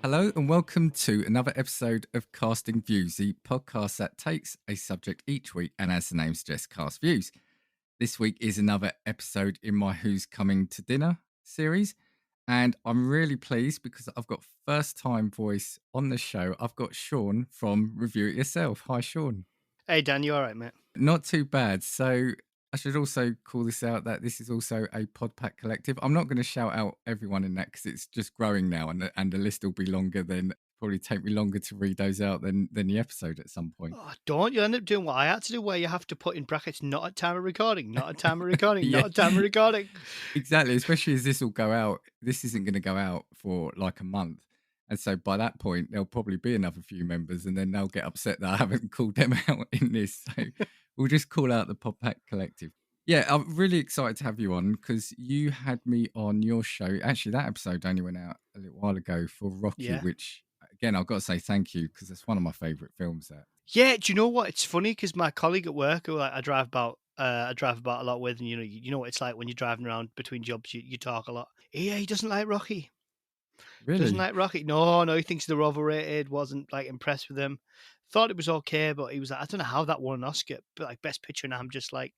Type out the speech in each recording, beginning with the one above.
Hello and welcome to another episode of Casting Views, the podcast that takes a subject each week and, as the name suggests, cast views. This week is another episode in my Who's Coming to Dinner series, and I'm really pleased because I've got first-time voice on the show. I've got Sean from Review It Yourself. Hi, Sean. Hey, Dan, you all right, mate? Not too bad. So I should also call this out that this is also a PodPack Collective. I'm not going to shout out everyone in that because it's just growing now, and the list will be longer than probably take me longer to read those out than the episode at some point. Oh, don't you end up doing what I had to do, where you have to put in brackets, not at time of recording, not at time of recording, Yeah. not at time of recording. Exactly, especially as this will go out. This isn't going to go out for like a month. And so by that point, there'll probably be another few members, and then they'll get upset that I haven't called them out in this. So we'll just call out the PodPack Collective. Yeah, I'm really excited to have you on because you had me on your show. Actually, that episode only went out a little while ago for Rocky, Yeah. which, again, I've got to say thank you because it's one of my favourite films. That. Yeah, do you know what? It's funny because my colleague at work, who I drive about a lot with, and you know what it's like when you're driving around between jobs, you talk a lot. Yeah, he doesn't like Rocky. Really? Doesn't like Rocky. No, he thinks they're overrated. Wasn't like impressed with them. Thought it was okay, but he was like, I don't know how that won an Oscar, but like Best Picture, and I'm just like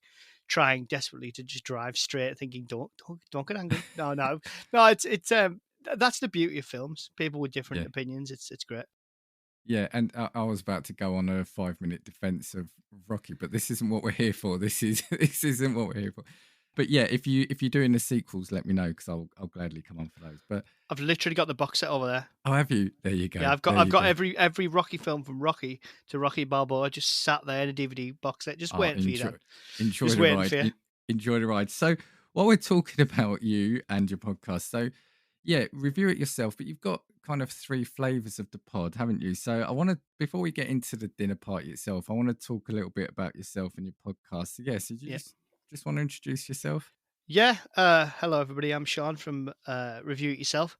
trying desperately to just drive straight, thinking, don't get angry. No. It's that's the beauty of films. People with different opinions. It's great. Yeah, and I was about to go on a 5-minute defense of Rocky, but this isn't what we're here for. This isn't what we're here for. But yeah, if you're doing the sequels, let me know because I'll gladly come on for those. But I've literally got the box set over there. oh, have you? There you go. Yeah, I've got every Rocky film from Rocky to Rocky Balboa just sat there in a DVD box set, just waiting for you. Dan. Enjoy just the waiting ride. for you. Enjoy the ride. So while we're talking about you and your podcast, so yeah, review it yourself. But you've got kind of 3 flavors of the pod, haven't you? So I want to, before we get into the dinner party itself, I want to talk a little bit about yourself and your podcast. So yeah, so you just want to introduce yourself? Yeah. Hello, everybody. I'm Sean from Review It Yourself.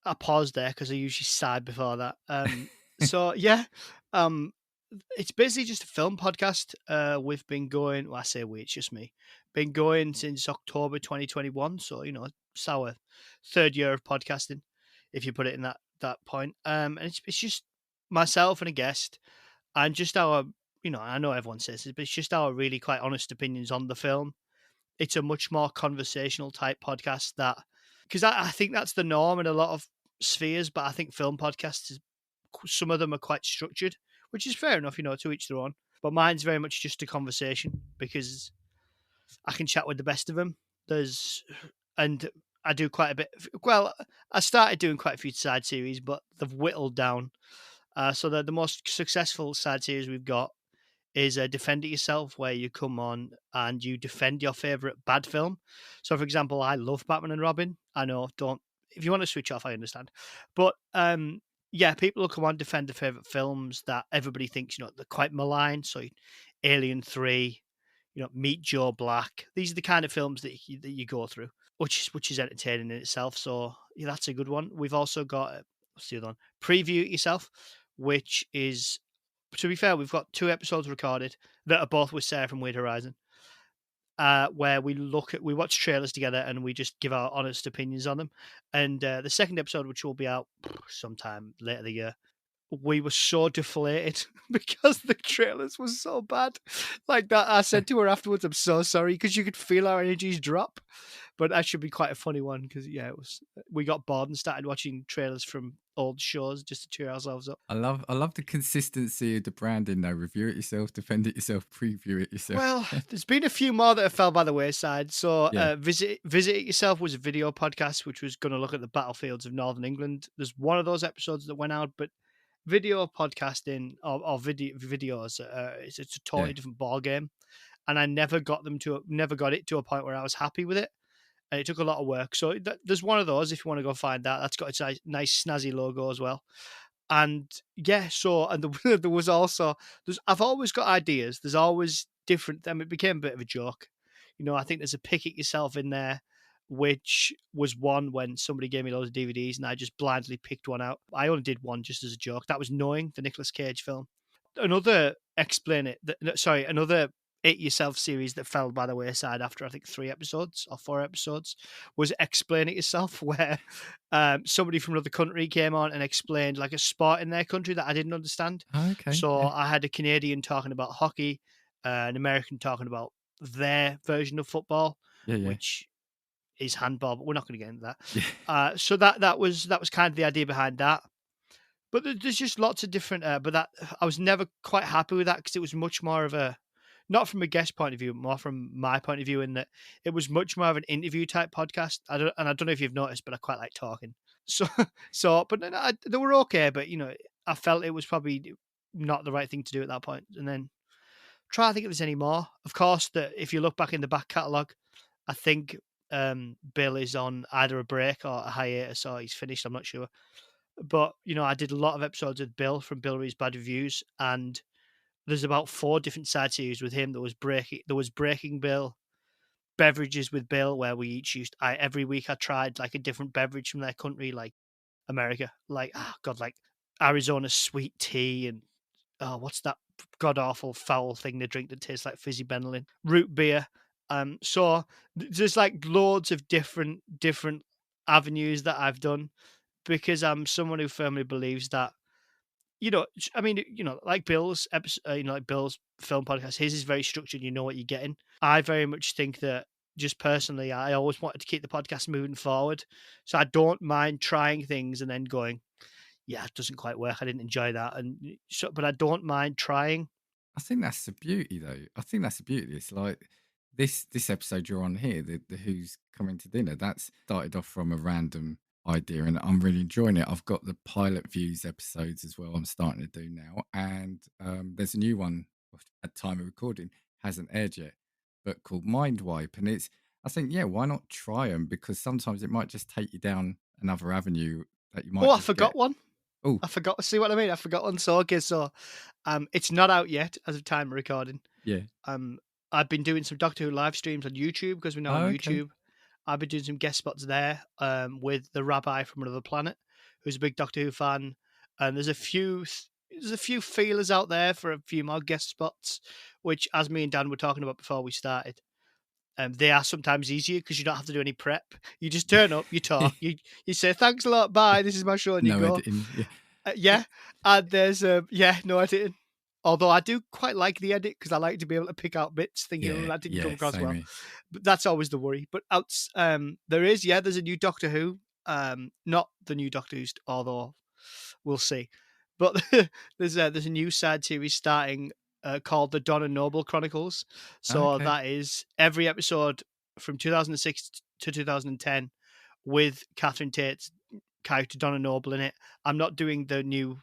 I paused there because I usually sighed before that. So yeah, it's basically just a film podcast. We've been going. Well, I say we, it's just me. Been going since October 2021. So it's our 3rd year of podcasting, if you put it in that point. And it's just myself and a guest, and just our. I know everyone says this, but it's just our really quite honest opinions on the film. It's a much more conversational type podcast because I think that's the norm in a lot of spheres, but I think film podcasts, some of them are quite structured, which is fair enough, to each their own. But mine's very much just a conversation because I can chat with the best of them. And I do quite a bit. Well, I started doing quite a few side series, but they've whittled down. So the most successful side series we've got is Defend It Yourself, where you come on and you defend your favourite bad film. So, for example, I love Batman and Robin. I know, if you want to switch off, I understand. But, yeah, people will come on, defend their favourite films that everybody thinks, they're quite malign. So, Alien 3, Meet Joe Black. These are the kind of films that you go through, which is entertaining in itself. So, yeah, that's a good one. We've also got, what's the other one? Preview It Yourself, which is, to be fair, we've got 2 episodes recorded that are both with Sarah from Weird Horizon, where we watch trailers together and we just give our honest opinions on them. And the second episode, which will be out sometime later the year, we were so deflated because the trailers were so bad. Like that, I said to her afterwards, "I'm so sorry," because you could feel our energies drop. But that should be quite a funny one because we got bored and started watching trailers from old shows just to cheer ourselves up. I love the consistency of the branding though. Review it yourself, defend it yourself, preview it yourself. Well, there's been a few more that have fell by the wayside. So Visit It Yourself was a video podcast which was going to look at the battlefields of Northern England. There's one of those episodes that went out, but video podcasting or videos, it's a totally different ball game, and I never got it to a point where I was happy with it, and it took a lot of work. So there's one of those if you want to go find that. That's got its nice snazzy logo as well. And yeah, so and there was also I've always got ideas. There's always different. It became a bit of a joke. I think there's a Pick It Yourself in there, which was one when somebody gave me loads of DVDs and I just blindly picked one out. I only did one just as a joke. That was Knowing, the Nicolas Cage film. Another It Yourself series that fell by the wayside after I think 3 episodes or 4 episodes was Explain It Yourself, where somebody from another country came on and explained like a sport in their country that I didn't understand. Oh, okay. So Yeah. I had a Canadian talking about hockey, an American talking about their version of football, Yeah. Yeah. which is handball, but we're not going to get into that. Yeah. So that was kind of the idea behind that. But there's just lots of different. But that I was never quite happy with that because it was much more of a, not from a guest point of view, more from my point of view, in that it was much more of an interview type podcast. I don't know if you've noticed, but I quite like talking. So but then they were okay, but I felt it was probably not the right thing to do at that point. And then try to think if there's any more. Of course, that if you look back in the back catalogue, I think Bill is on either a break or a hiatus, or he's finished. I'm not sure. But I did a lot of episodes with Bill from Bill Reads Bad Reviews, and there's about 4 different side series with him. There was Breaking Bill, Beverages with Bill, where we each used. Every week I tried like a different beverage from their country, like America, like like Arizona sweet tea, and what's that god awful foul thing they drink that tastes like fizzy Benylin, root beer. So there's like loads of different avenues that I've done, because I'm someone who firmly believes that, I mean, like Bill's episode, like Bill's film podcast, his is very structured. You know what you're getting. I very much think that, just personally, I always wanted to keep the podcast moving forward. So I don't mind trying things and then going, yeah, it doesn't quite work. I didn't enjoy that. But I don't mind trying. I think that's the beauty, though. I think that's the beauty. It's like this episode you're on here, the Who's Coming to Dinner. That's started off from a random idea, and I'm really enjoying it. I've got the pilot views episodes as well. I'm starting to do now, and there's a new one at time of recording, hasn't aired yet, but called Mind Wipe, and it's. I think, yeah, why not try them? Because sometimes it might just take you down another avenue that you Oh, might I just get. forgot one. Oh, I forgot. See what I mean? I forgot one. So, okay, so it's not out yet as of time of recording. yeah. Um, I've been doing some Doctor Who live streams on YouTube, because we're now on Oh, okay. YouTube. I've been doing some guest spots there with the rabbi from another planet, who's a big Doctor Who fan. And there's a few feelers out there for a few more guest spots, which, as me and Dan were talking about before we started, they are sometimes easier because you don't have to do any prep. You just turn up, you talk, you say thanks a lot, bye, this is my show, and you No go. editing. Yeah. Yeah, and there's no editing. Although I do quite like the edit, because I like to be able to pick out bits, thinking, Yeah, that didn't come yeah, across same well. here. But that's always the worry. But there's a new Doctor Who. Not the new Doctor Who, although we'll see. But there's a new side series starting, called the Donna Noble Chronicles. So Okay. that is every episode from 2006 to 2010, with Catherine Tate's character Donna Noble in it. I'm not doing the new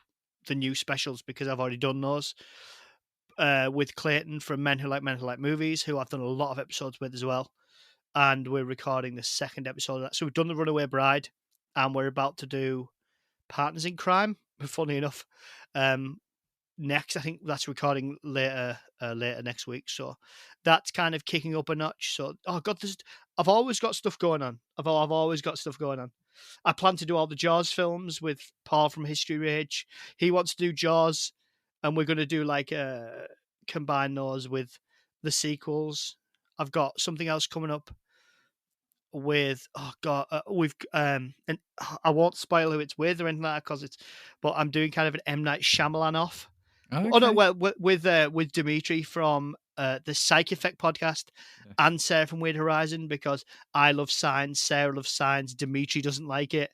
specials, because I've already done those. With Clayton from Men Who Like Movies, who I've done a lot of episodes with as well. And we're recording the second episode of that. So we've done The Runaway Bride, and we're about to do Partners in Crime, funny enough. Next, I think that's recording later next week. So that's kind of kicking up a notch. So, oh god, I've always got stuff going on. I've always got stuff going on. I plan to do all the Jaws films with Paul from History Rage. He wants to do Jaws, and we're going to do like combine those with the sequels. I've got something else coming up with, we've and I won't spoil who it's with or anything like that, because but I'm doing kind of an M Night Shyamalan off. Oh no, Okay. well, with Dimitri from the Psych Effect podcast, Yeah. and Sarah from Weird Horizon, because I love Signs, Sarah loves Signs, Dimitri doesn't like it,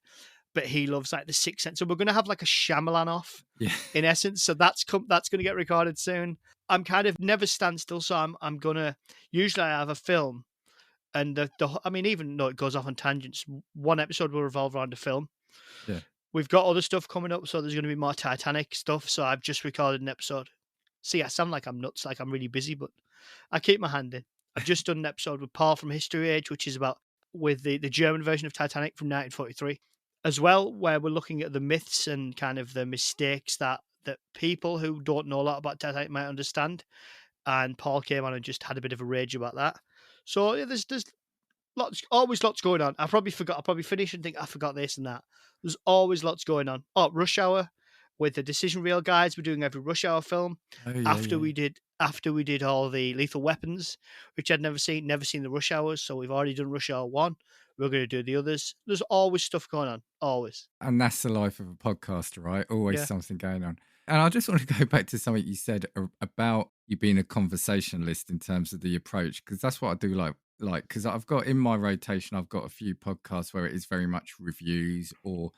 but he loves like the Sixth Sense. So we're gonna have like a Shyamalan off, Yeah. in essence. So that's gonna get recorded soon. I'm kind of never stand still, so I'm gonna, usually I have a film, and I mean, even though it goes off on tangents, one episode will revolve around a film. Yeah. We've got other stuff coming up, so there's going to be more Titanic stuff. So I've just recorded an episode. See, I sound like I'm nuts, like I'm really busy, but I keep my hand in. I've just done an episode with Paul from History Age, which is about with the German version of Titanic from 1943, as well, where we're looking at the myths and kind of the mistakes that people who don't know a lot about Titanic might understand. And Paul came on and just had a bit of a rage about that. So yeah, there's always lots going on. I'll probably finish and think I forgot this and that. There's always lots going on. Oh, Rush Hour with the Decision Reel guides. We're doing every Rush Hour film. Oh yeah, After yeah. we did after we did all the Lethal Weapons, which I'd never seen the Rush Hours, so we've already done Rush Hour 1. We're gonna do the others. There's always stuff going on, always. And that's the life of a podcaster, right? Always Yeah. something going on. And I just want to go back to something you said about you being a conversationalist in terms of the approach, because that's what I do like because I've got in my rotation, I've got a few podcasts where it is very much reviews or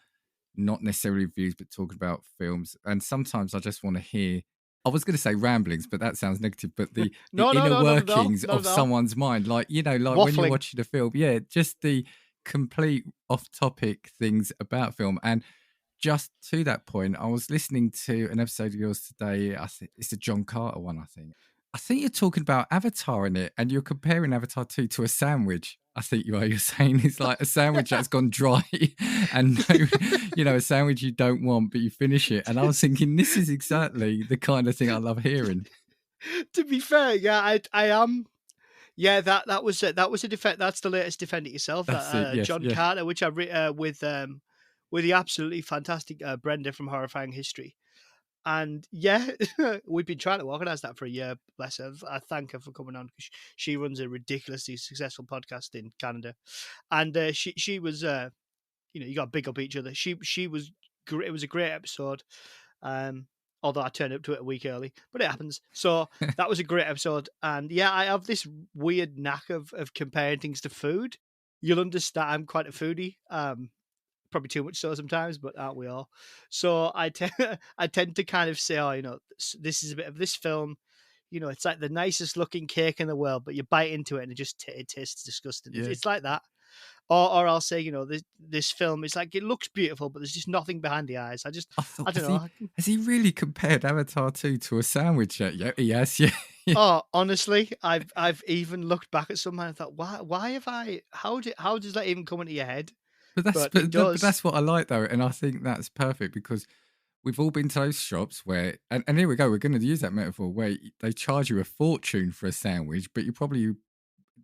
not necessarily reviews, but talking about films. And sometimes I just want to hear. I was going to say ramblings, but that sounds negative. But the No, no, inner no, not at all, workings not of at all. someone's mind, like like when you're Waffling. watching a film, yeah, just the complete off-topic things about film. And just to that point, I was listening to an episode of yours today. I think it's a John Carter one. I think you're talking about Avatar in it, and you're comparing Avatar 2 to a sandwich. I think you are. You're saying it's like a sandwich that's gone dry, and no, a sandwich you don't want, but you finish it. And I was thinking, this is exactly the kind of thing I love hearing. To be fair, yeah, I am. Yeah, that was a defend. That's the latest Defend It Yourself, that That's it. Yes, John yeah, Carter, which I with the absolutely fantastic Brenda from Horrifying History. And yeah, we've been trying to organise that for a year. Bless her. I thank her for coming on because she runs a ridiculously successful podcast in Canada, and she was you got to big up each other. She was great. It was a great episode. Um, Although I turned up to it a week early, but it happens. So that was a great episode. And yeah, I have this weird knack of comparing things to food. You'll understand I'm quite a foodie. Probably too much so sometimes, but aren't we all? So I tend to kind of say, oh, this is a bit of this film. It's like the nicest looking cake in the world, but you bite into it and it tastes disgusting. yeah. It's like that. Or I'll say, this film is like it looks beautiful, but there's just nothing behind the eyes. I thought, I don't know. has he really compared Avatar 2 to a sandwich yet? Yeah, yes, yeah. Oh, honestly, I've even looked back at some and I thought, why have I? How does that even come into your head? But that's But it but does. that's what I like though, and I think that's perfect because we've all been to those shops where, and here we go, we're going to use that metaphor where they charge you a fortune for a sandwich, but you're probably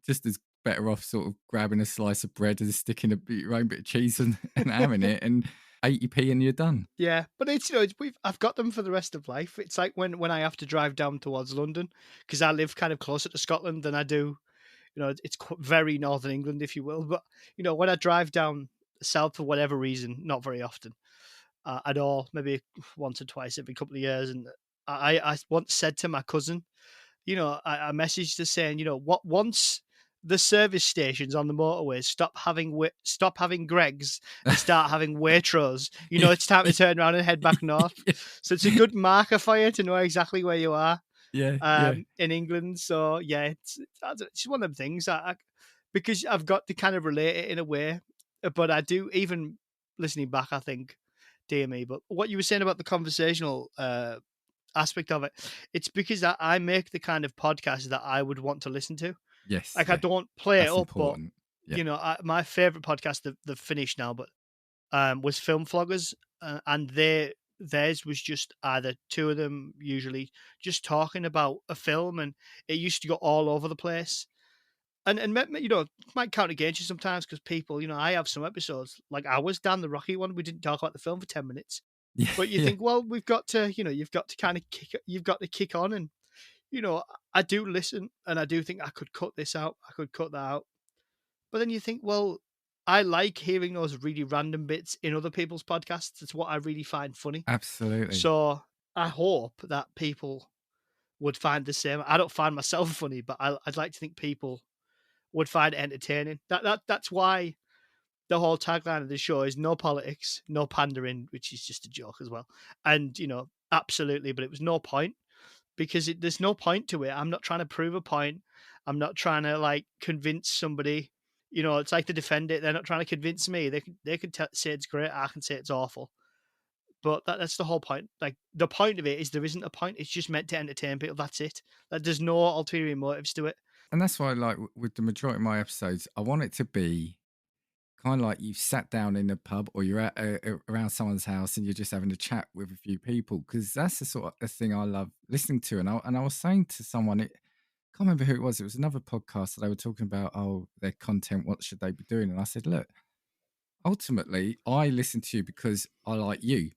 just as better off sort of grabbing a slice of bread and sticking your own bit of cheese and ham in it, and 80p and you're done. Yeah, but I've got them for the rest of life. It's like when I have to drive down towards London because I live kind of closer to Scotland than I do. It's very northern England, if you will. But when I drive down south for whatever reason, not very often at all, maybe once or twice every couple of years, and I once said to my cousin, I messaged her saying, what once the service stations on the motorways stop having Greggs and start having Waitrose, Yeah, it's time to turn around and head back north. yeah, So it's a good marker for you to know exactly where you are yeah, yeah, in England. So yeah, it's one of them things. Because I've got to kind of relate it in a way, but I do even listening back. I think, dear me. But what you were saying about the conversational aspect of it, it's because I make the kind of podcast that I would want to listen to. yes, Like I yeah. don't play it That's up, but important. Yeah, my favorite podcast they've finished now, but was Film Floggers, and theirs was just either two of them usually just talking about a film, and it used to go all over the place. And it might count against you sometimes because people, I have some episodes like ours, Dan the Rocky one. We didn't talk about the film for 10 minutes, yeah, but you yeah. think, well, we've got to, you've got to kind of you've got to kick on, and I do listen, and I do think I could cut this out, I could cut that out, but then you think, well, I like hearing those really random bits in other people's podcasts. It's what I really find funny. Absolutely. So I hope that people would find the same. I don't find myself funny, but I'd like to think people would find it entertaining. That's why the whole tagline of the show is no politics, no pandering, which is just a joke as well. And absolutely, but it was no point because there's no point to it. I'm not trying to prove a point. I'm not trying to like convince somebody. It's like to defend it. They're not trying to convince me. They can say it's great. I can say it's awful. But that's the whole point. Like the point of it is there isn't a point. It's just meant to entertain people. That's it. Like, there's no ulterior motives to it. And that's why, like, with the majority of my episodes, I want it to be kind of like you've sat down in a pub or you're at around someone's house and you're just having a chat with a few people, because that's the sort of the thing I love listening to. And I was saying to someone, can't remember who it was. It was another podcast that they were talking about, oh, their content, what should they be doing? And I said, look, ultimately, I listen to you because I like you.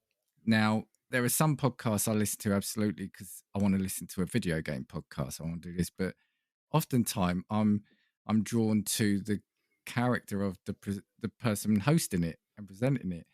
Now, there are some podcasts I listen to absolutely because I want to listen to a video game podcast. I want to do this, but oftentimes I'm drawn to the character of the person hosting it and presenting it.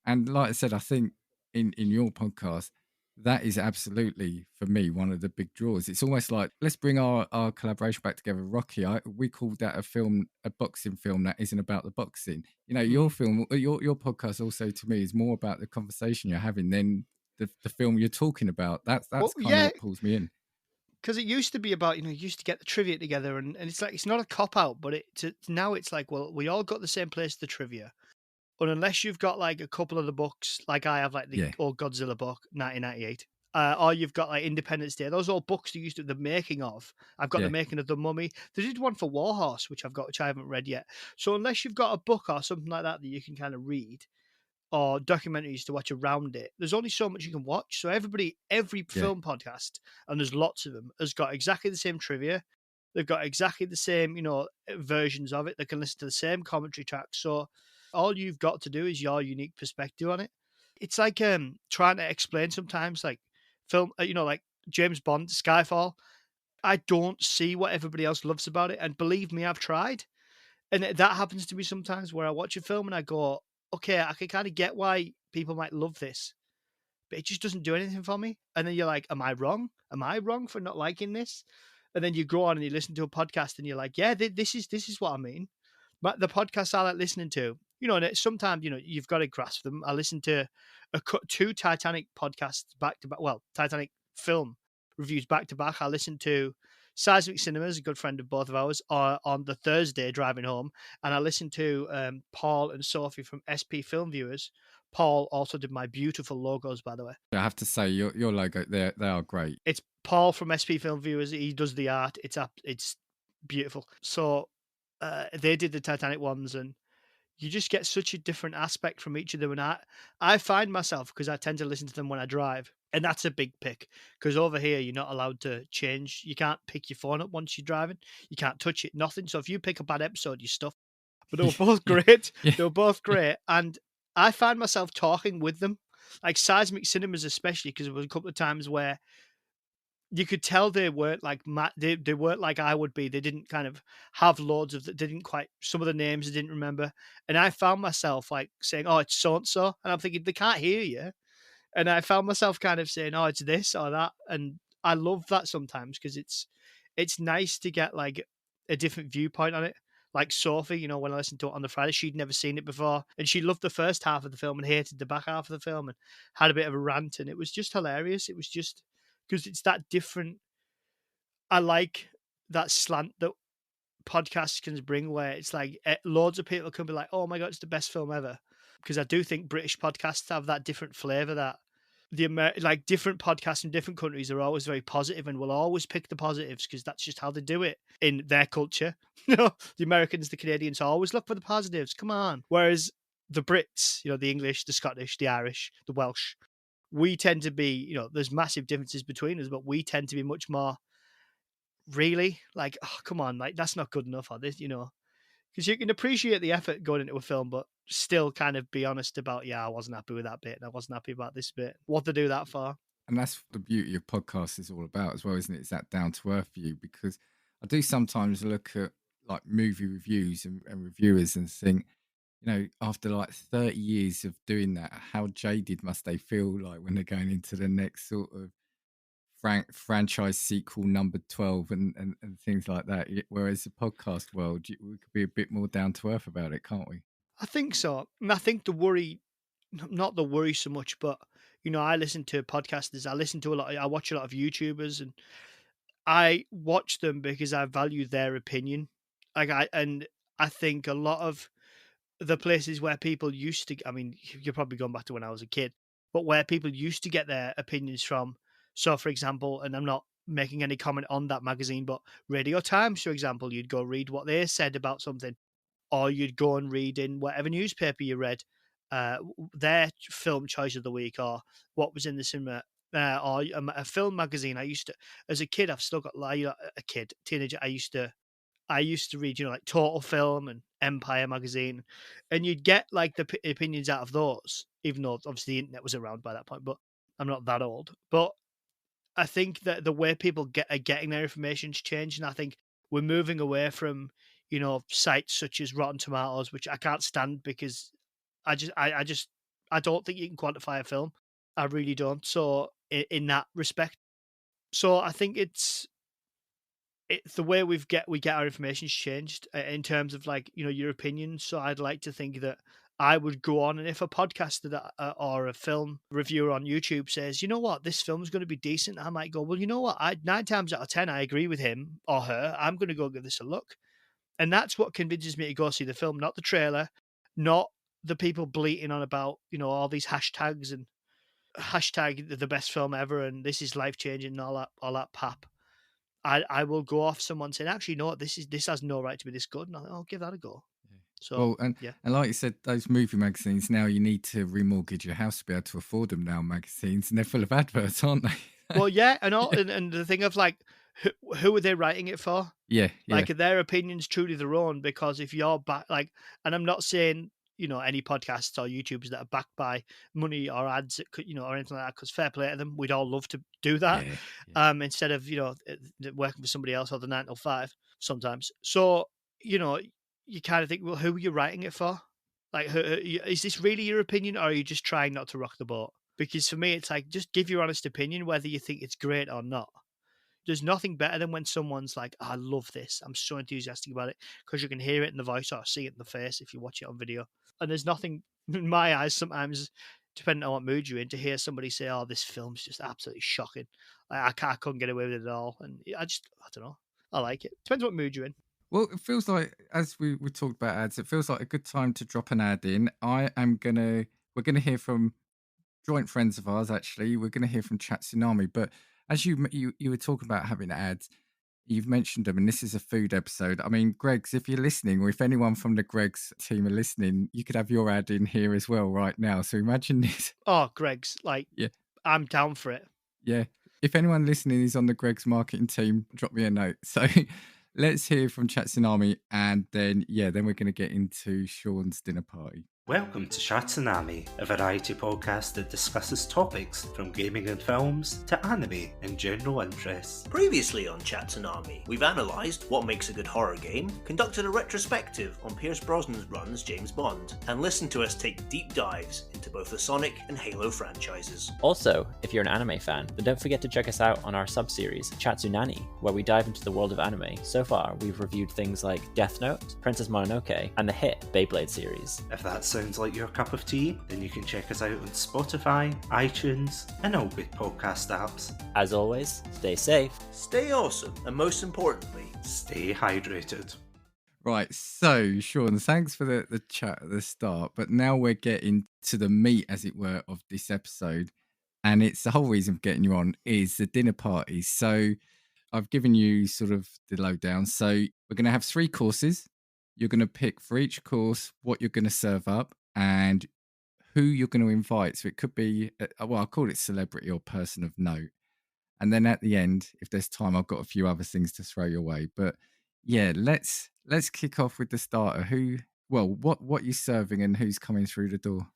And like I said, I think in your podcast, that is absolutely for me one of the big draws. It's almost like let's bring our collaboration back together. Rocky, we called that a boxing film that isn't about the boxing. You know, your Mhm. film, your podcast also to me is more about the conversation you're having than the film you're talking about. Well, That's kind of yeah, what pulls me in. because it used to be about, you used to get the trivia together, and it's like it's not a cop out, but now it's like, well, we all got the same place the trivia. But unless you've got like a couple of the books, like I have, like the Yeah, old Godzilla book, 1998, or you've got like Independence Day, those are all books they used to the making of. I've got the yeah, making of the Mummy. They did one for Warhorse, which I've got, which I haven't read yet. So unless you've got a book or something like that that you can kind of read, or documentaries to watch around it, there's only so much you can watch. So every yeah. film podcast, and there's lots of them, has got exactly the same trivia. They've got exactly the same, versions of it. They can listen to the same commentary tracks. So all you've got to do is your unique perspective on it. It's like trying to explain sometimes, like film, like James Bond, Skyfall. I don't see what everybody else loves about it, and believe me, I've tried. And that happens to me sometimes where I watch a film and I go, okay, I can kind of get why people might love this, but it just doesn't do anything for me. And then you're like, am I wrong? Am I wrong for not liking this? And then you go on and you listen to a podcast and you're like, yeah, this is what I mean. But the podcasts I like listening to, and sometimes you've got to grasp them. I listen to two Titanic podcasts back to back. Well, Titanic film reviews back to back. I listened to Seismic Cinemas, a good friend of both of ours, on the Thursday driving home, and I listened to Paul and Sophie from SP Film Viewers. Paul also did my beautiful logos, by the way. I have to say your logo they are great. It's Paul from SP Film Viewers. He does the art. It's beautiful. So they did the Titanic ones, and you just get such a different aspect from each of them. And I find myself, because I tend to listen to them when I drive, and that's a big pick. Because over here, you're not allowed to change. You can't pick your phone up once you're driving. You can't touch it. Nothing. So if you pick a bad episode, you're stuffed. But they were both Yeah, great. yeah, They were both great, and I find myself talking with them, like Seismic Cinemas, especially because there was a couple of times where you could tell they weren't like they weren't like I would be. They didn't kind of have loads of they didn't quite some of the names I didn't remember. And I found myself like saying, "Oh, it's so and so." And I'm thinking they can't hear you. And I found myself kind of saying, "Oh, it's this or that." And I love that sometimes because it's nice to get like a different viewpoint on it. Like Sophie, when I listened to it on the Friday, she'd never seen it before, and she loved the first half of the film and hated the back half of the film, and had a bit of a rant, and it was just hilarious. It was just because it's that different. I like that slant that podcasts can bring, where it's like loads of people can be like, "Oh my god, it's the best film ever," because I do think British podcasts have that different flavor that like different podcasts in different countries are always very positive and will always pick the positives because that's just how they do it in their culture. The Americans, the Canadians always look for the positives. Come on. Whereas the Brits, the English, the Scottish, the Irish, the Welsh, we tend to be, there's massive differences between us, but we tend to be much more really like, oh, come on, like that's not good enough, or this, because you can appreciate the effort going into a film, but still kind of be honest about, yeah, I wasn't happy with that bit, and I wasn't happy about this bit. What to do that for? and that's the beauty of podcasts is all about as well, isn't it? It's that down to earth view because I do sometimes look at like movie reviews and reviewers and think, after like 30 years of doing that, how jaded must they feel like when they're going into the next sort of franchise sequel number 12 and things like that. Whereas the podcast world, we could be a bit more down to earth about it, can't we? I think so, and I think the worry, not the worry so much, but I listen to podcasters. I listen to a lot. I watch a lot of YouTubers, and I watch them because I value their opinion. I think a lot of the places where people used to, I mean, you're probably going back to when I was a kid, but where people used to get their opinions from. So, for example, and I'm not making any comment on that magazine, but Radio Times, for example, you'd go read what they said about something, or you'd go and read in whatever newspaper you read their film choice of the week, or what was in the cinema. Or a film magazine. I used to, as a kid, I've still got like a kid, teenager. I used to read, like Total Film and Empire magazine, and you'd get like the opinions out of those, even though obviously the internet was around by that point. But I'm not that old, but I think that the way people are getting their information's changed, and I think we're moving away from, sites such as Rotten Tomatoes, which I can't stand because I don't think you can quantify a film. I really don't. So in that respect, so I think it's the way we get our information's changed in terms of like your opinion. So I'd like to think that I would go on, and if a podcaster or a film reviewer on YouTube says, you know what, this film's going to be decent, I might go, well, you know what, 9 times out of 10 I agree with him or her. I'm going to go give this a look, and that's what convinces me to go see the film, not the trailer, not the people bleating on about all these hashtags and hashtag the best film ever and this is life changing and all that pap. I will go off someone saying, actually, you know what, this has no right to be this good, and I'll give that a go. Yeah. So Well, and yeah. and like you said, those movie magazines now you need to remortgage your house to be able to afford them now. Magazines and they're full of adverts, aren't they? Well, yeah, and the thing of like, who are they writing it for? Yeah, yeah, Like, are their opinions truly their own? Because if you're back, like, and I'm not saying any podcasts or YouTubers that are backed by money or ads, that could, or anything like that. Because fair play to them, we'd all love to do that, yeah, yeah. instead of working for somebody else or the 9 to 5 sometimes. So you know, you kind of think, well, who are you writing it for? Like, is this really your opinion, or are you just trying not to rock the boat? Because for me, it's like, just give your honest opinion, whether you think it's great or not. There's nothing better than when someone's like, "Oh, I love this. I'm so enthusiastic about it," because you can hear it in the voice or see it in the face if you watch it on video. And there's nothing, in my eyes, sometimes, depending on what mood you're in, to hear somebody say, "Oh, this film's just absolutely shocking. I couldn't get away with it at all." And I don't know. I like it. Depends what mood you're in. Well, it feels like as we talked about ads, it feels like a good time to drop an ad in. We're gonna hear from joint friends of ours. Actually, we're gonna hear from Chat Tsunami. But as you were talking about having ads, you've mentioned them, and this is a food episode. I mean, Greg's, if you're listening, or if anyone from the Greg's team are listening, you could have your ad in here as well right now. So imagine this. Oh, Greg's, like, Yeah, I'm down for it. yeah. If anyone listening is on the Greg's marketing team, drop me a note. So let's hear from Chat Tsunami, and then we're going to get into Sean's dinner party. Welcome to Shatsunami, a variety podcast that discusses topics from gaming and films to anime and general interests. Previously on Chat Tsunami, we've analysed what makes a good horror game, conducted a retrospective on Pierce Brosnan's run as James Bond, and listened to us take deep dives into both the Sonic and Halo franchises. Also, if you're an anime fan, then don't forget to check us out on our sub-series, Chatsunani, where we dive into the world of anime. So far, we've reviewed things like Death Note, Princess Mononoke, and the hit Beyblade series. If that sounds like your cup of tea, then you can check us out on Spotify, iTunes, and all good podcast apps. As always, stay safe. Stay awesome, and most importantly, Stay hydrated. Right, so Sean, thanks for the chat at the start, but now we're getting to the meat, as it were, of this episode. And it's the whole reason for getting you on is the dinner party. So I've given you sort of the lowdown. So we're going to have 3 courses. You're going to pick for each course what you're going to serve up and who you're going to invite. So it could be, I'll call it celebrity or person of note. And then at the end, if there's time, I've got a few other things to throw your way. But yeah, let's kick off with the starter. What you're serving and who's coming through the door?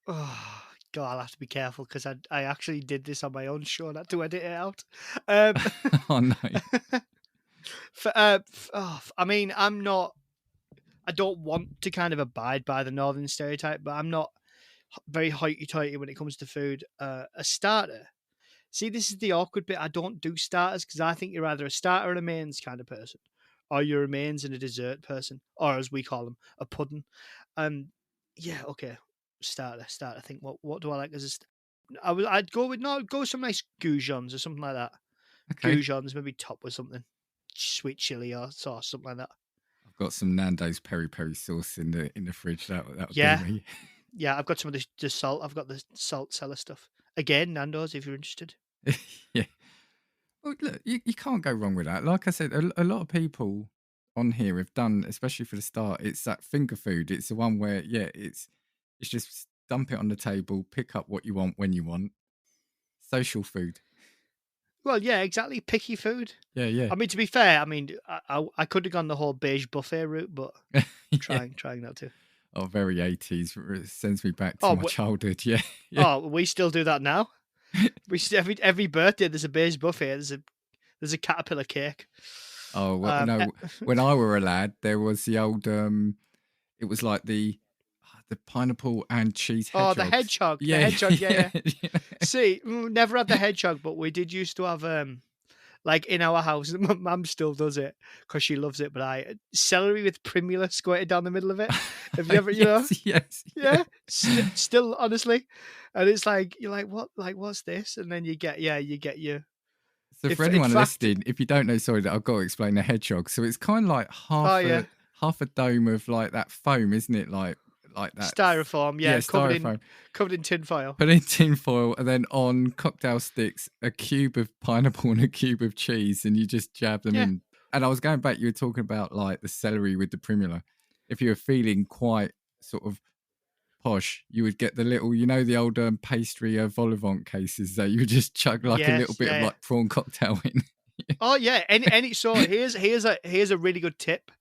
Oh God, I'll have to be careful because I actually did this on my own show and had to edit it out. Um, Oh no. I mean, I don't want to kind of abide by the northern stereotype, but I'm not very hoity-toity when it comes to food. A starter. See, this is the awkward bit. I don't do starters because I think you're either a starter and a mains kind of person, or you're a mains and a dessert person, or as we call them, a pudding. Yeah, okay, starter. I think what do I like as I'd go with some nice goujons or something like that. Okay. Goujons, maybe top with something sweet chili or sauce, something like that. I've got some Nando's peri peri sauce in the fridge. That'll Yeah. do me. Yeah, I've got some of the salt. I've got the salt cellar stuff. Again, Nando's, if you're interested. Yeah. Well, look, you can't go wrong with that. Like I said, a lot of people on here have done, especially for the start, it's that finger food. It's the one where, yeah, it's just dump it on the table, pick up what you want when you want. Social food. Well, yeah, exactly. Picky food. Yeah, yeah. I mean, to be fair, I mean, I could have gone the whole beige buffet route, but Yeah. trying not to. Oh, very 80s. It sends me back to Oh, my childhood. Yeah. Yeah. Oh, we still do that now. We every birthday there's a beige buffet. There's a caterpillar cake. Oh, well, no. When I were a lad, there was the old. It was like the pineapple and cheese Oh, hedgehogs. the hedgehog. Yeah, The hedgehog. Yeah. yeah. See, never had the hedgehog, but we did used to have like in our house. My mum still does it because she loves it. But celery with primula squirted down the middle of it. Have you ever, Yes. Yeah, still honestly, and it's like you're like, what? Like, what's this? And then you get your. So If for in anyone fact, listening, if you don't know, sorry, that I've got to explain the hedgehog. So it's kind of like oh yeah, half a dome of like that foam, isn't it? Like that. styrofoam, Yeah, yeah, styrofoam. covered in tin foil. Put in tin foil, and then on cocktail sticks, a cube of pineapple and a cube of cheese, and you just jab them in. And I was going back, you were talking about like the celery with the primula. If you were feeling quite sort of posh, you would get the little, the old pastry vol-au-vent cases that you would just chug like a little bit of like prawn cocktail in. Oh yeah, any so here's a really good tip,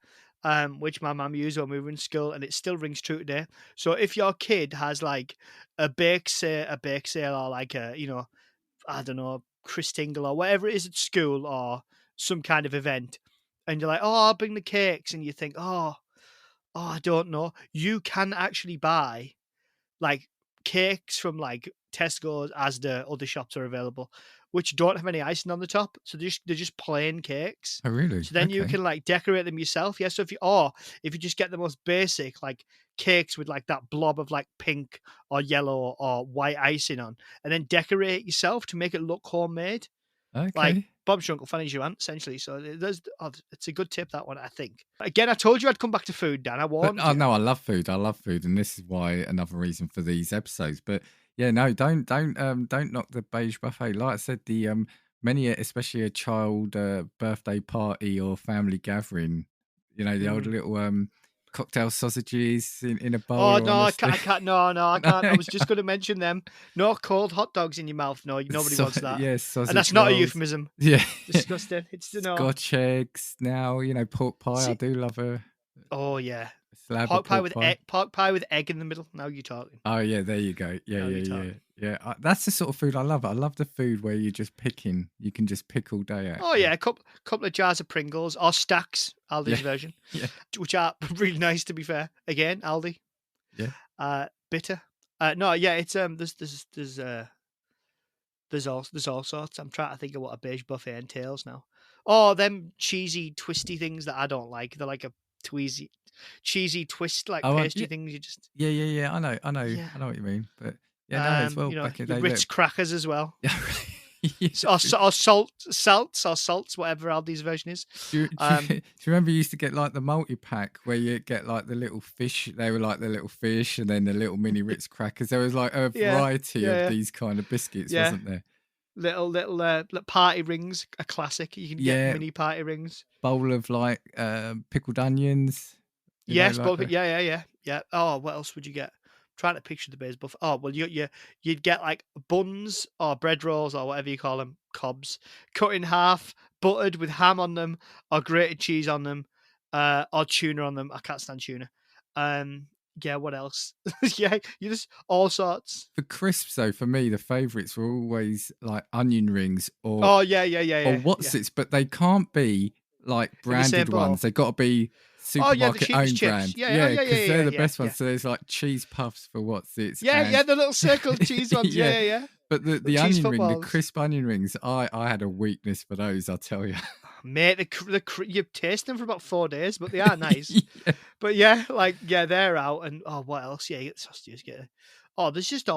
which my mum used when we were in school, and it still rings true today. So if your kid has like a bake sale, or like a I don't know, Christingle or whatever it is at school or some kind of event, and you're like, oh, I'll bring the cakes, and you think, oh, I don't know, you can actually buy like cakes from like Tesco's, Asda, other shops are available, which don't have any icing on the top, so they're just plain cakes. Oh, really? So then you Okay. can like decorate them yourself. Yeah. So if you just get the most basic like cakes with like that blob of like pink or yellow or white icing on, and then decorate it yourself to make it look homemade. Like Okay. Bob's your Uncle Fanny's your aunt, essentially. So it's a good tip, that one, I think. Again, I told you I'd come back to food, Dan. I warned you. No, I love food. And this is why another reason for these episodes. But yeah, no, don't knock the beige buffet. Like I said, the many, especially a child birthday party or family gathering, the old little cocktail sausages in a bowl. Oh or no, on I a stick. can't. No, I can't. I was just going to mention them. No cold hot dogs in your mouth. No, nobody wants that. Yeah, sausage and that's not a rolls. euphemism. Yeah, Disgusting. It's Scotch eggs now. Pork pie. See- I do love a Oh yeah, slab pork of pie pork with pie. egg. Pork pie with egg in the middle. Now you're talking. Oh yeah, there you go. Now you're Yeah. talking. That's the sort of food I love. I love the food where you're just picking. You can just pick all day out. Oh yeah, a couple of jars of Pringles or Stacks, Aldi's version, Yeah. which are really nice, to be fair. Again, Aldi. Yeah. Bitter. No, yeah, it's there's all sorts. I'm trying to think of what a beige buffet entails now. Oh, them cheesy twisty things that I don't like. They're like a cheesy twist, like pastry things. You just Yeah. I know what you mean. But yeah, no, as well. Back in the day, Ritz crackers as well. Yeah. Or salts, whatever Aldi's version is. Do you remember you used to get like the multi-pack where you get like the little fish? They were like the little fish and then the little mini Ritz crackers. There was like a variety of these kind of biscuits, wasn't there? Little party rings, a classic. You can get mini party rings. Bowl of like pickled onions. Yes, yeah. Oh, what else would you get? Trying to picture the beige buffet. Oh well, you'd get like buns or bread rolls or whatever you call them, cobs, cut in half, buttered with ham on them or grated cheese on them, or tuna on them. I can't stand tuna. Yeah. What else? Yeah, you just all sorts. For crisps, though, for me, the favourites were always like onion rings or or Wotsits, but they can't be like branded ones. They got to be supermarket own brand. Yeah, because they're the best ones. Yeah. So there's like cheese puffs for Wotsits. Yeah, the little circle cheese ones. Yeah. But the onion ring, the footballs. crisp onion rings, I had a weakness for those, I'll tell you. Mate, you taste them for about 4 days, but they are nice. But they're out. And what else? Yeah, you get sausages. There's just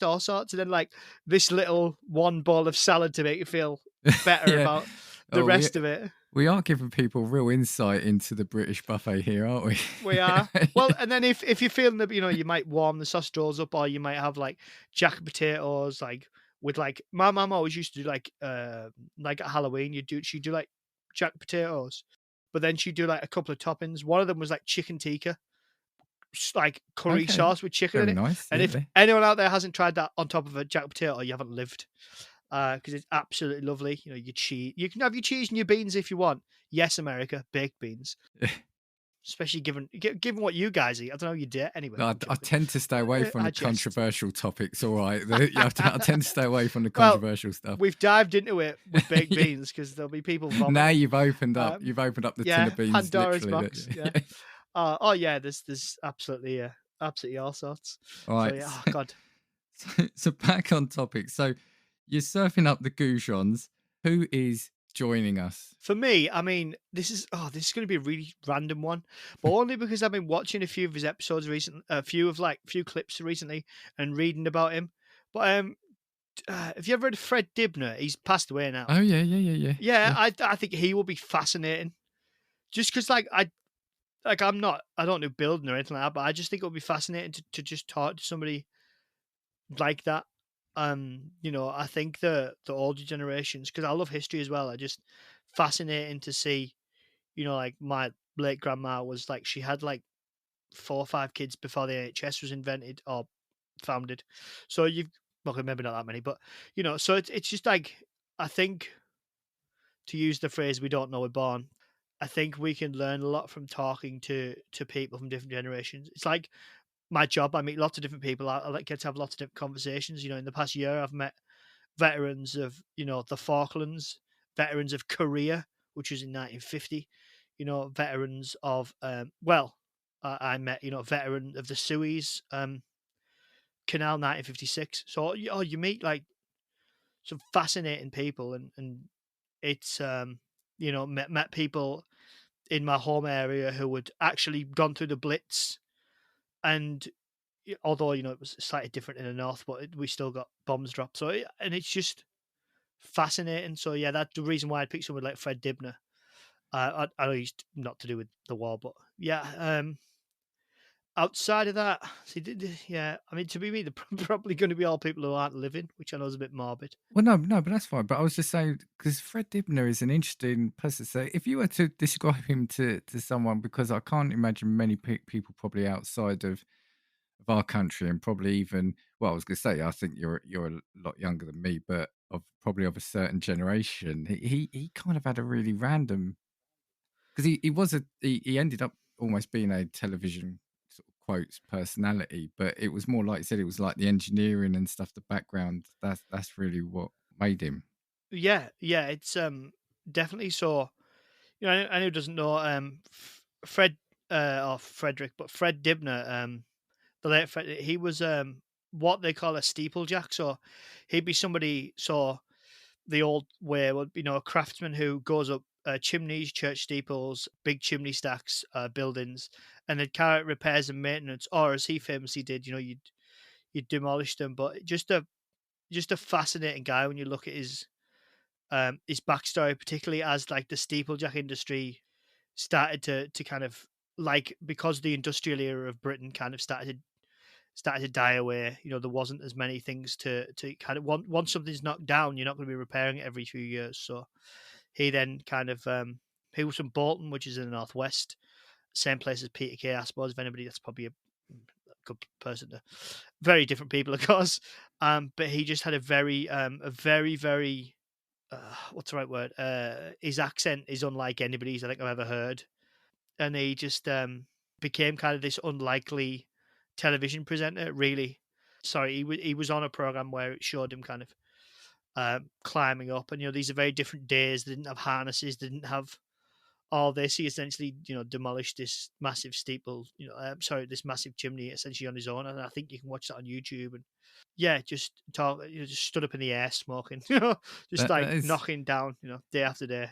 all sorts. And then like this little one bowl of salad to make you feel better about the rest of it. We are giving people real insight into the British buffet here, aren't we? We are. Well, and then if you're feeling that, you might warm the sausage rolls up, or you might have like jacket potatoes, like with like my mum always used to do like at Halloween, she'd do like jacket potatoes, but then she'd do like a couple of toppings. One of them was like chicken tikka, like curry sauce with chicken in it. Nice. And if anyone out there hasn't tried that on top of a jacket potato, you haven't lived. Because it's absolutely lovely. Your cheese. You can have your cheese and your beans if you want. Yes, America, baked beans. especially given what you guys eat. I don't know how you do it anyway. I, I'm I joking. tend to stay away from I the jest. controversial topics. All right, I tend to stay away from the Well, controversial stuff. We've dived into it with baked Yeah. beans because there'll be people vomiting. Now you've opened up the tin of beans. Pandora's literally. box. Yeah. Oh yeah, there's absolutely all sorts. All right. So yeah, oh god. So back on topic. So you're surfing up the goujons. Who is joining us? For me, I mean, this is going to be a really random one, but only because I've been watching a few of his episodes recently, a few clips recently, and reading about him. But have you ever heard of Fred Dibner? He's passed away now. Oh yeah. Yeah, I think he will be fascinating. Just because, I don't do building or anything like that, but I just think it would be fascinating to just talk to somebody like that. I think the older generations, because I love history as well, are just fascinating to see. Like my late grandma was like, she had like 4 or 5 kids before the NHS was invented or founded. So maybe not that many, but so it's just like, I think, to use the phrase, we don't know we're born. I think we can learn a lot from talking to people from different generations. It's like my job. I meet lots of different people. I get to have lots of different conversations. In the past year, I've met veterans of, the Falklands, veterans of Korea, which was in 1950, veterans of, I met, veteran of the Suez Canal, 1956. So, you meet like some fascinating people, and it's, met people in my home area who had actually gone through the Blitz, and although it was slightly different in the north, but we still got bombs dropped. So, and it's just fascinating. So yeah, that's the reason why I picked someone like Fred Dibner. I know he's not to do with the war, but yeah. Outside of that, yeah, I mean, to be me, they're probably going to be all people who aren't living, which I know is a bit morbid. Well, no, but that's fine. But I was just saying, because Fred Dibner is an interesting person. So if you were to describe him to someone, because I can't imagine many people probably outside of our country, and probably even, well, I was going to say, I think you're a lot younger than me, but probably of a certain generation. He kind of had a really random, because he ended up almost being a television sort of quotes personality, but it was more like you said, it was like the engineering and stuff, the background. That's really what made him. Yeah, it's definitely so. I know who doesn't know Fred or Frederick, but Fred Dibner, the late Fred, he was what they call a steeplejack. So he'd be somebody, so the old way would be, a craftsman who goes up chimneys, church steeples, big chimney stacks, buildings, and then carry out repairs and maintenance. Or as he famously did, you'd demolish them. But just a fascinating guy when you look at his backstory, particularly as like the steeplejack industry started to kind of, like, because the industrial era of Britain kind of started to die away. There wasn't as many things to kind of, once something's knocked down, you're not going to be repairing it every few years. So he then kind of he was from Bolton, which is in the northwest, same place as Peter Kay, I suppose. If anybody, that's probably a good person to. Very different people, of course. But he just had a very very what's the right word? His accent is unlike anybody's I think I've ever heard, and he just became kind of this unlikely television presenter. Really, sorry, he was on a program where it showed him kind of climbing up, and these are very different days. They didn't have harnesses, they didn't have all this. He essentially demolished this massive steeple, this massive chimney essentially on his own, and I think you can watch that on YouTube. And yeah, just talk, just stood up in the air smoking, just knocking down, day after day.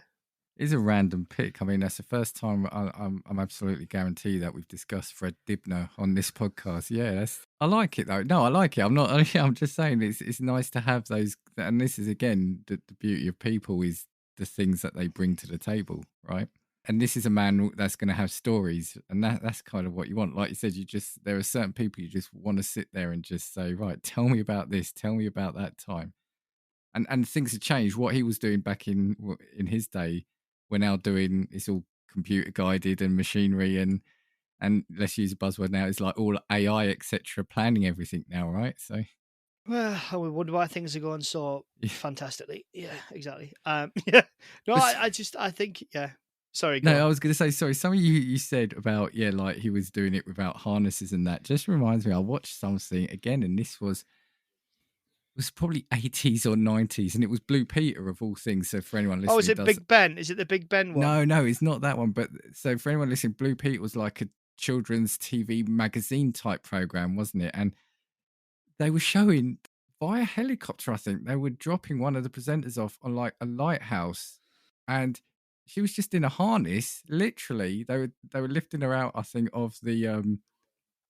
Is a random pick. I mean, that's the first time I'm absolutely guarantee that we've discussed Fred Dibner on this podcast. Yeah, I like it though. No, I like it. I'm not. I'm just saying it's nice to have those. And this is again the beauty of people is the things that they bring to the table, right? And this is a man that's going to have stories, and that's kind of what you want. Like you said, there are certain people you just want to sit there and just say, right, tell me about this, tell me about that time, and things have changed. What he was doing back in his day, we're now doing. It's all computer guided and machinery, and let's use a buzzword now. It's like all AI, etc., planning everything now, right? So. Well, I wonder why things are going so fantastically. Yeah, exactly. Yeah. No, I think, yeah. Sorry, go No, I on. was going to say, sorry, something you said about, like he was doing it without harnesses and that just reminds me, I watched something again, and this was probably 80s or 90s, and it was Blue Peter of all things. So for anyone Oh, is listening, it Big Ben? Is it the Big Ben one? no, it's not that one. But so for anyone listening, Blue Peter was like a children's TV magazine type program, wasn't it? And they were showing via helicopter, I think they were dropping one of the presenters off on like a lighthouse, and she was just in a harness. Literally, they were lifting her out, I think, of the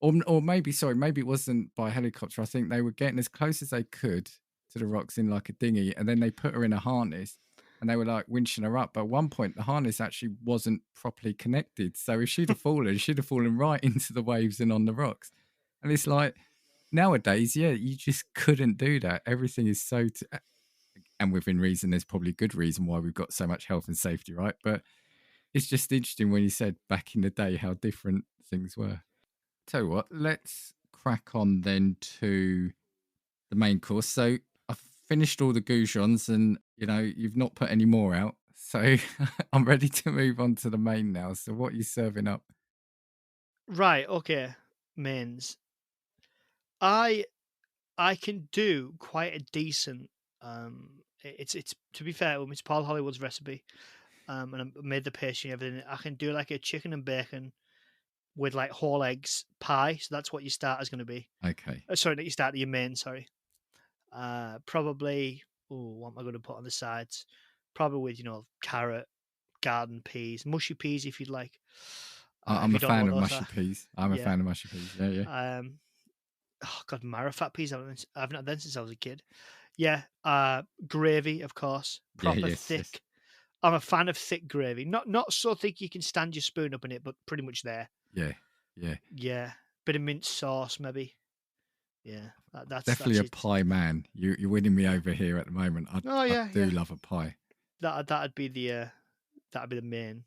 or maybe, sorry, maybe it wasn't by helicopter. I think they were getting as close as they could to the rocks in like a dinghy, and then they put her in a harness and they were like winching her up. But at one point, the harness actually wasn't properly connected. So if she'd have fallen right into the waves and on the rocks. And it's like nowadays, yeah, you just couldn't do that. Everything is so, and within reason, there's probably good reason why we've got so much health and safety, right? But it's just interesting when you said back in the day how different things were. Tell you what, let's crack on then to the main course. So I've finished all the goujons, and you've not put any more out. So I'm ready to move on to the main now. So what are you serving up? Right. Okay. Mains. I can do quite a decent. It's to be fair, it's Paul Hollywood's recipe. And I made the pastry and everything. I can do like a chicken and bacon with like whole eggs pie. So that's what your starter's going to be. Okay. Sorry, not your starter, your main. Sorry. Probably. Oh, what am I going to put on the sides? Probably with carrot, garden peas, mushy peas if you'd like. If I'm you a don't know fan what of those mushy are. peas. I'm a Yeah. fan of mushy peas. Yeah. Oh God, marrowfat peas. I've not had them since I was a kid. Yeah. Gravy, of course. Yeah, Proper yes. thick. I'm a fan of thick gravy. Not so thick you can stand your spoon up in it, but pretty much there. Yeah. Yeah. Bit of mint sauce, maybe. Yeah. That's Definitely a it. pie man. You're winning me over here at the moment. Oh I yeah, do yeah. love a pie. That'd be the main.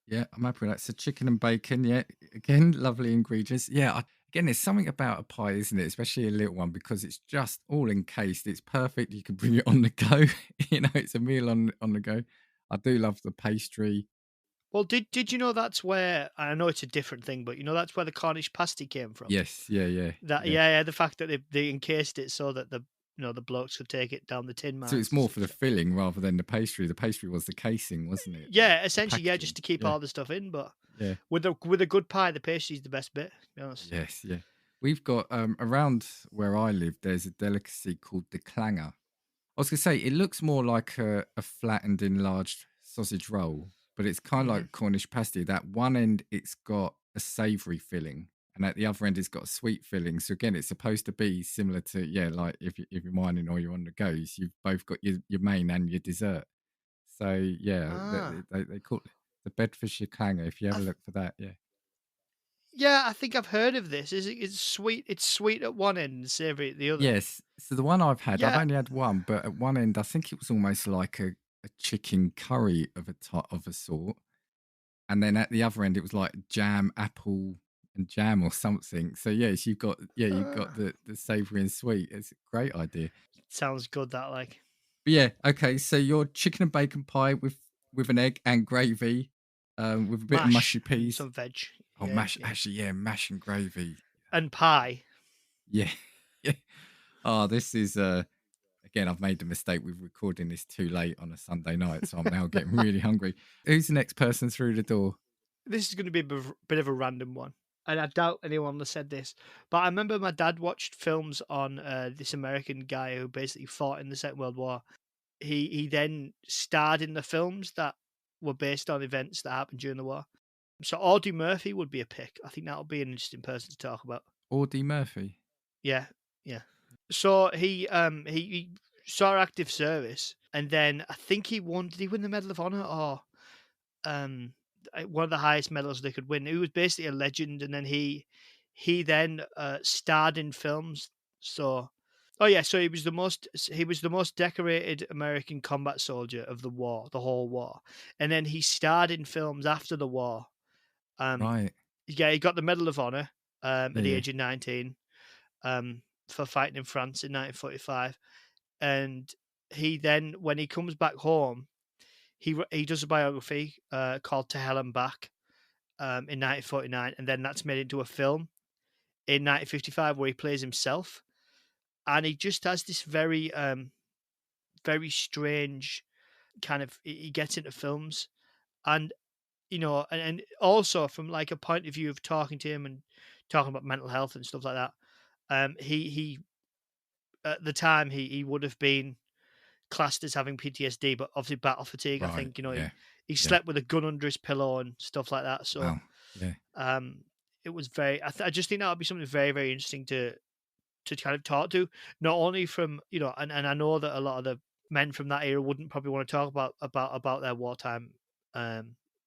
Yeah, I'm happy with that. So chicken and bacon, yeah. Again, lovely ingredients. Yeah, again, there's something about a pie, isn't it? Especially a little one, because it's just all encased. It's perfect. You can bring it on the go. It's a meal on the go. I do love the pastry. Well, did you know that's where, I know it's a different thing, but that's where the Cornish pasty came from? Yes, yeah. The fact that they encased it so that the blokes could take it down the tin So mines it's and more such. for the filling rather than the pastry. The pastry was the casing, wasn't it? Yeah, The essentially, yeah, packaging. just to keep Yeah, all the stuff in. But yeah. with a good pie, the pastry's the best bit. To be honest. Yes, yeah. We've got around where I live, there's a delicacy called the clanger. I was going to say, it looks more like a flattened, enlarged sausage roll, but it's kind of Mhm. like Cornish pasty. That one end, it's got a savoury filling, and at the other end, it's got a sweet filling. So again, it's supposed to be similar to, like if you're mining or you're on the go, so you've both got your main and your dessert. So yeah, Ah, they call it the Bedfordshire clanger. If you I have a th- look for that, yeah. yeah, I think I've heard of this. It's sweet? It's sweet at one end and savoury at the other. Yes. So the one I've Yeah. only had one, but at one end, I think it was almost like a chicken curry of a sort. And then at the other end, it was like jam, apple, and jam or something. So yes, you've got Ah, the savoury and sweet. It's a great idea. sounds good. That like. But yeah, okay. So your chicken and bacon pie with an egg and gravy, with a bit of Mash mushy and peas. some veg. Oh, Yeah, mash! yeah. Actually, yeah, mash and gravy. And pie. Yeah, yeah. Oh, this is again, I've made the mistake with recording this too late on a Sunday night, so I'm now getting really hungry. Who's the next person through the door? This is going to be a bit of a random one, and I doubt anyone has said this, but I remember my dad watched films on this American guy who basically fought in the Second World War. He then starred in the films that were based on events that happened during the war. So Audie Murphy would be a pick. I think that would be an interesting person to talk about. Audie Murphy. Yeah. So he saw active service, and then I think he won. Did he win the Medal of Honor or one of the highest medals they could win? He was basically a legend, and then he then starred in films. So, oh yeah, so he was the most decorated American combat soldier of the war, the whole war, and then he starred in films after the war. Right. Yeah, he got the Medal of Honor at the Yeah. age of 19 for fighting in France in 1945. And he then, when he comes back home, he does a biography called To Hell and Back in 1949, and then that's made into a film in 1955 where he plays himself, and he just has this very very strange kind of, he gets into films, and and also from like a point of view of talking to him and talking about mental health and stuff like that. He at the time he would have been classed as having PTSD, but obviously battle fatigue. I Right. think he Yeah. slept with a gun under his pillow and stuff like that. So Wow. Yeah. it was very. I just think that would be something very very interesting to kind of talk to, not only from and I know that a lot of the men from that era wouldn't probably want to talk about their wartime,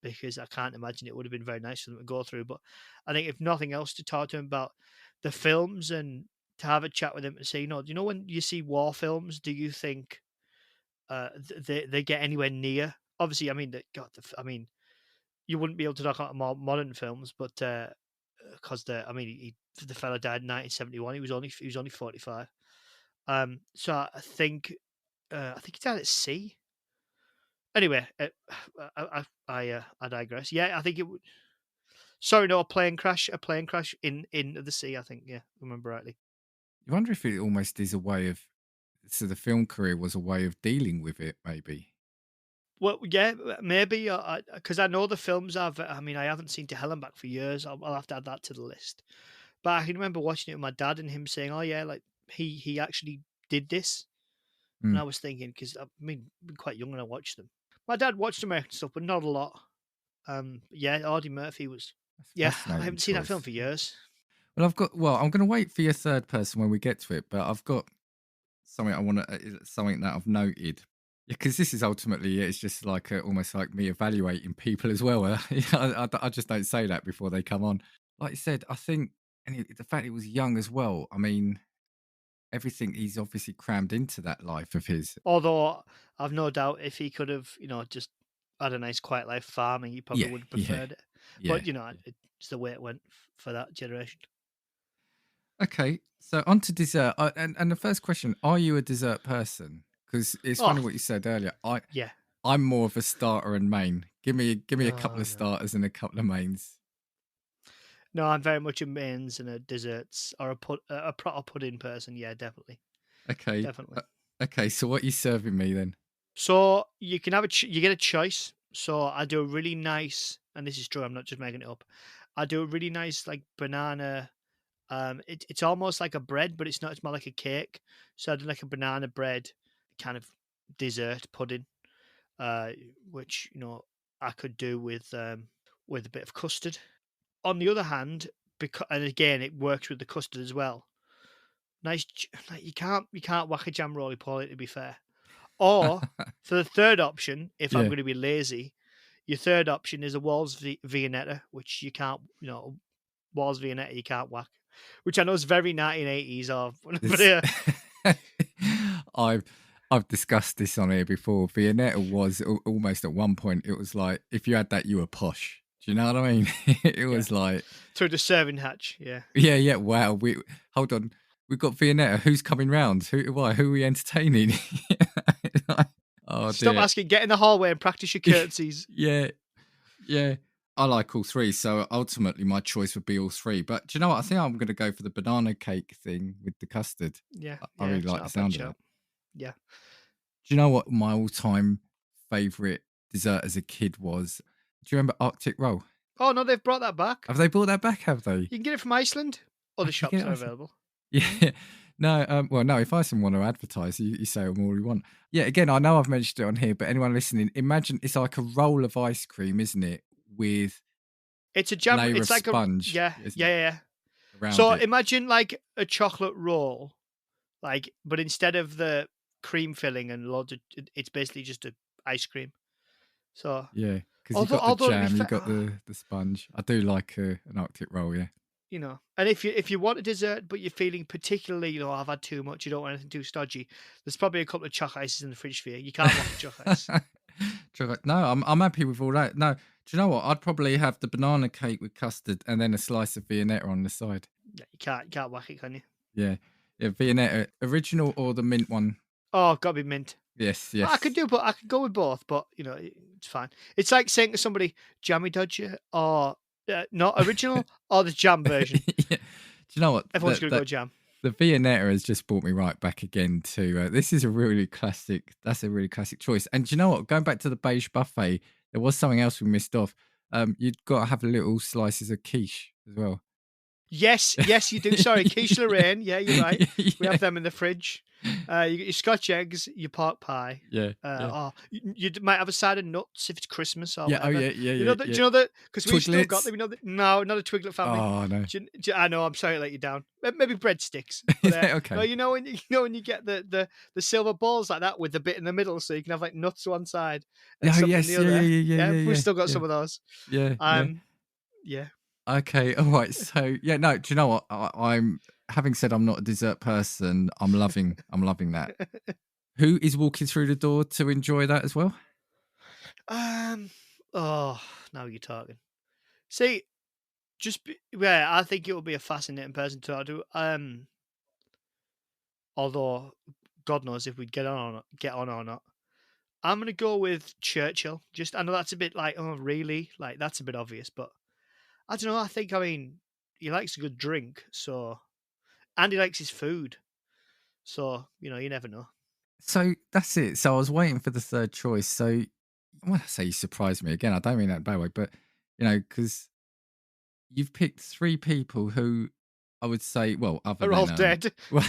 because I can't imagine it would have been very nice for them to go through. But I think if nothing else, to talk to him about the films and to have a chat with him and say, do you know when you see war films, do you think they get anywhere near? Obviously, I mean, I mean, you wouldn't be able to talk about more modern films, but because the fella died in 1971. He was only 45. So I think he died at sea. Anyway, I digress. Yeah, I think it would. Sorry, no, a plane crash in the sea. I think, yeah, if I remember rightly. You wonder if it almost is a way of, so the film career was a way of dealing with it, maybe. Well, yeah, maybe, because I know the films I haven't seen To Hell and Back for years. I'll have to add that to the list. But I can remember watching it with my dad and him saying, "Oh yeah, like he actually did this." And I was thinking, because I've been quite young when I watched them. My dad watched American stuff, but not a lot. Yeah, Audie Murphy was. Yeah, I haven't seen that film for years. Well, I'm going to wait for your third person when we get to it, but I've got something something that I've noted. Yeah, because this is ultimately, it's just like almost like me evaluating people as well. I just don't say that before they come on. Like you said, I think, and the fact he was young as well. I mean, everything he's obviously crammed into that life of his. Although I've no doubt if he could have, just had a nice quiet life farming, he probably would have preferred it. But it's the way it went for that generation. Okay, so on to dessert. And the first question: are you a dessert person? Because it's funny what you said earlier. I'm more of a starter and main. Give me a couple of starters and a couple of mains. No, I'm very much a mains and a desserts, or a proper pudding person. Yeah, definitely. Okay, definitely. Okay, so what are you serving me then? So you can have you get a choice. So I do a really nice, and this is true, I'm not just making it up. I do a really nice like banana. It's almost like a bread, but it's not. It's more like a cake. So I do like a banana bread kind of dessert pudding, which I could do with a bit of custard. On the other hand, and again it works with the custard as well. Nice, like you can't whack a jam roly poly, to be fair. Or for the third option, if I'm going to be lazy, your third option is a Walls Viennetta, which you can't, Walls Viennetta you can't whack, which I know is very 1980s of. I've discussed this on here before. Viennetta was almost at one point. It was like if you had that, you were posh. Do you know what I mean? It was like through the serving hatch. Yeah. Yeah. Wow. Hold on. We've got Viennetta. Who's coming round? Who are we entertaining? Stop asking. Get in the hallway and practice your curtsies. Yeah. I like all three, so ultimately my choice would be all three. But do you know what? I think I'm going to go for the banana cake thing with the custard. Yeah, I really like the sound of it. Yeah. Do you know what my all-time favourite dessert as a kid was? Do you remember Arctic Roll? Oh no, they've brought that back. Have they brought that back? Have they? You can get it from Iceland. Other shops are available. Yeah. No, well, no, if Iceland want to advertise, you say them all you want. Yeah, again, I know I've mentioned it on here, but anyone listening, imagine it's like a roll of ice cream, isn't it? With it's a jam, layer it's of like sponge. Yeah. So imagine like a chocolate roll, but instead of the cream filling and loads of, it's basically just a ice cream. So yeah, because you've got the jam, you've got the sponge. I do like an Arctic roll, yeah. And if you want a dessert, but you're feeling particularly, I've had too much, you don't want anything too stodgy, there's probably a couple of choc ices in the fridge for you. You can't want the choc ice. No, I'm happy with all that. No, do you know what? I'd probably have the banana cake with custard and then a slice of Viennetta on the side. Yeah, you can't whack it, can you? Yeah, Viennetta, original or the mint one? Oh, gotta be mint. Yes, I could yes. do, but I could go with both. But it's fine. It's like saying to somebody, "Jammy Dodger," or not original, or the jam version. Yeah. Do you know what? Everyone's gonna go jam. The Viennetta has just brought me right back again to this is a really classic. That's a really classic choice. And do you know what? Going back to the beige buffet, there was something else we missed off. You'd got to have little slices of quiche as well. Yes, you do. Sorry, quiche Lorraine. Yeah, you're right. We Yeah. have them in the fridge. You get your Scotch eggs, your pork pie. Yeah, Oh, you might have a side of nuts if it's Christmas or yeah. Oh, whatever. yeah, yeah, You know yeah, that? yeah. Do you know that? Because we've still got Twiglets. them. No, not a Twiglet family. Oh no. I know. I'm sorry to let you down. Maybe breadsticks. But, Okay. no, when you get the silver balls like that with the bit in the middle, so you can have like nuts one side and Oh something yes, the yeah, other. yeah, yeah, yeah, We've yeah, still got yeah, some of those. yeah, yeah. Yeah. Okay, all right. So yeah, no. Do you know what? I'm having said I'm not a dessert person. I'm loving that. Who is walking through the door to enjoy that as well? Oh, now you're talking. See, I think it will be a fascinating person to talk to. Although, God knows if we'd get on or not. I'm gonna go with Churchill. Just I know that's a bit like, oh really? Like that's a bit obvious, but I don't know. I mean, he likes a good drink, and he likes his food. So, you never know. So that's it. So I was waiting for the third choice. So when I say you surprised me again, I don't mean that in a bad way, but because you've picked three people who I would say, well, other They're all than dead. well,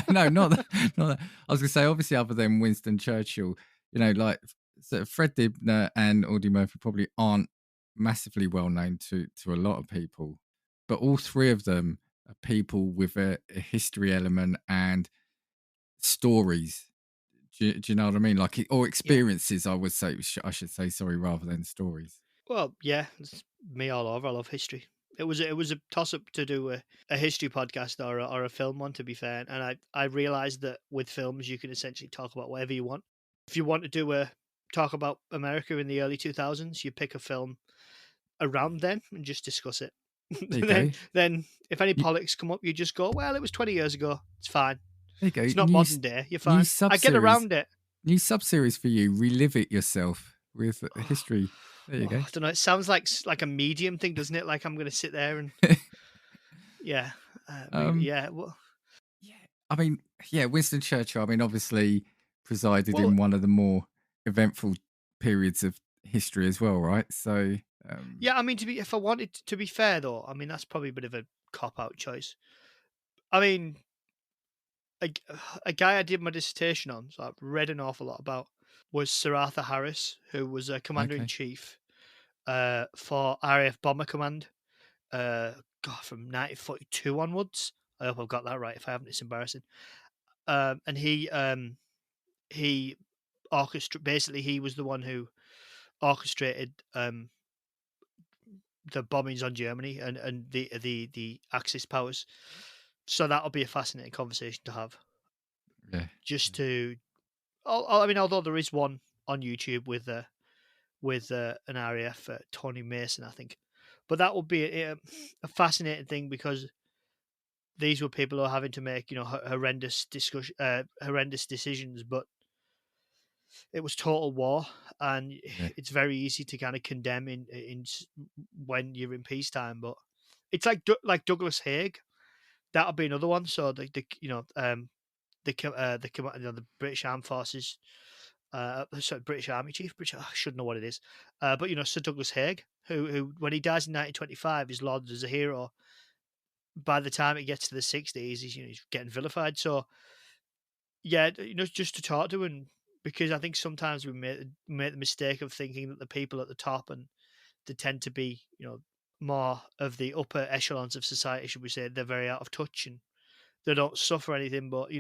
no, not that, not that. I was gonna say, obviously, other than Winston Churchill, like so Fred Dibner and Audie Murphy probably aren't massively well known to a lot of people, but all three of them are people with a history element and stories. Do you know what I mean? Like, or Yeah. experiences, I would say, I should say, sorry, rather than stories. Well, yeah, it's me all over. I love history. It was a toss up to do a history podcast or a film one. To be fair, and I realized that with films you can essentially talk about whatever you want. If you want to do a talk about America in the early 2000s, you pick a film around then and just discuss it. There you go. Then if any You, politics come up, you just go, well, it was 20 years ago. It's fine. there you go. It's not modern day. You're New fine. sub I get series. around it. New sub series for you. Relive it yourself with history. There you go. I don't know. It sounds like a medium thing, doesn't it? Like I'm going to sit there and yeah, yeah. Well, Yeah. I mean, yeah, Winston Churchill. I mean, obviously presided well, in one of the more eventful periods of history as well, right? So, yeah. I mean, if I wanted to be fair, though, I mean that's probably a bit of a cop out choice. I mean, a guy I did my dissertation on, so I've read an awful lot about, was Sir Arthur Harris, who was a commander in okay. chief for RAF Bomber Command. God, from 1942 onwards. I hope I've got that right. If I haven't, it's embarrassing. And he basically he was the one who orchestrated the bombings on Germany and the Axis powers. So that'll be a fascinating conversation to have. Yeah. Just to, I mean, although there is one on YouTube with an RAF Tony Mason, I think, but that would be a fascinating thing because these were people who are having to make horrendous decisions, but it was total war, and Yeah. it's very easy to kind of condemn in when you're in peacetime. But it's like Douglas Haig. That'll be another one. So the British Armed Forces, sorry, British Army Chief. I should know what it is. But Sir Douglas Haig, who when he dies in 1925 is lauded as a hero. By the time it gets to the 60s, he's getting vilified. So yeah, just to talk to him, because I think sometimes we make the mistake of thinking that the people at the top, and they tend to be more of the upper echelons of society, should we say, they're very out of touch and they don't suffer anything. But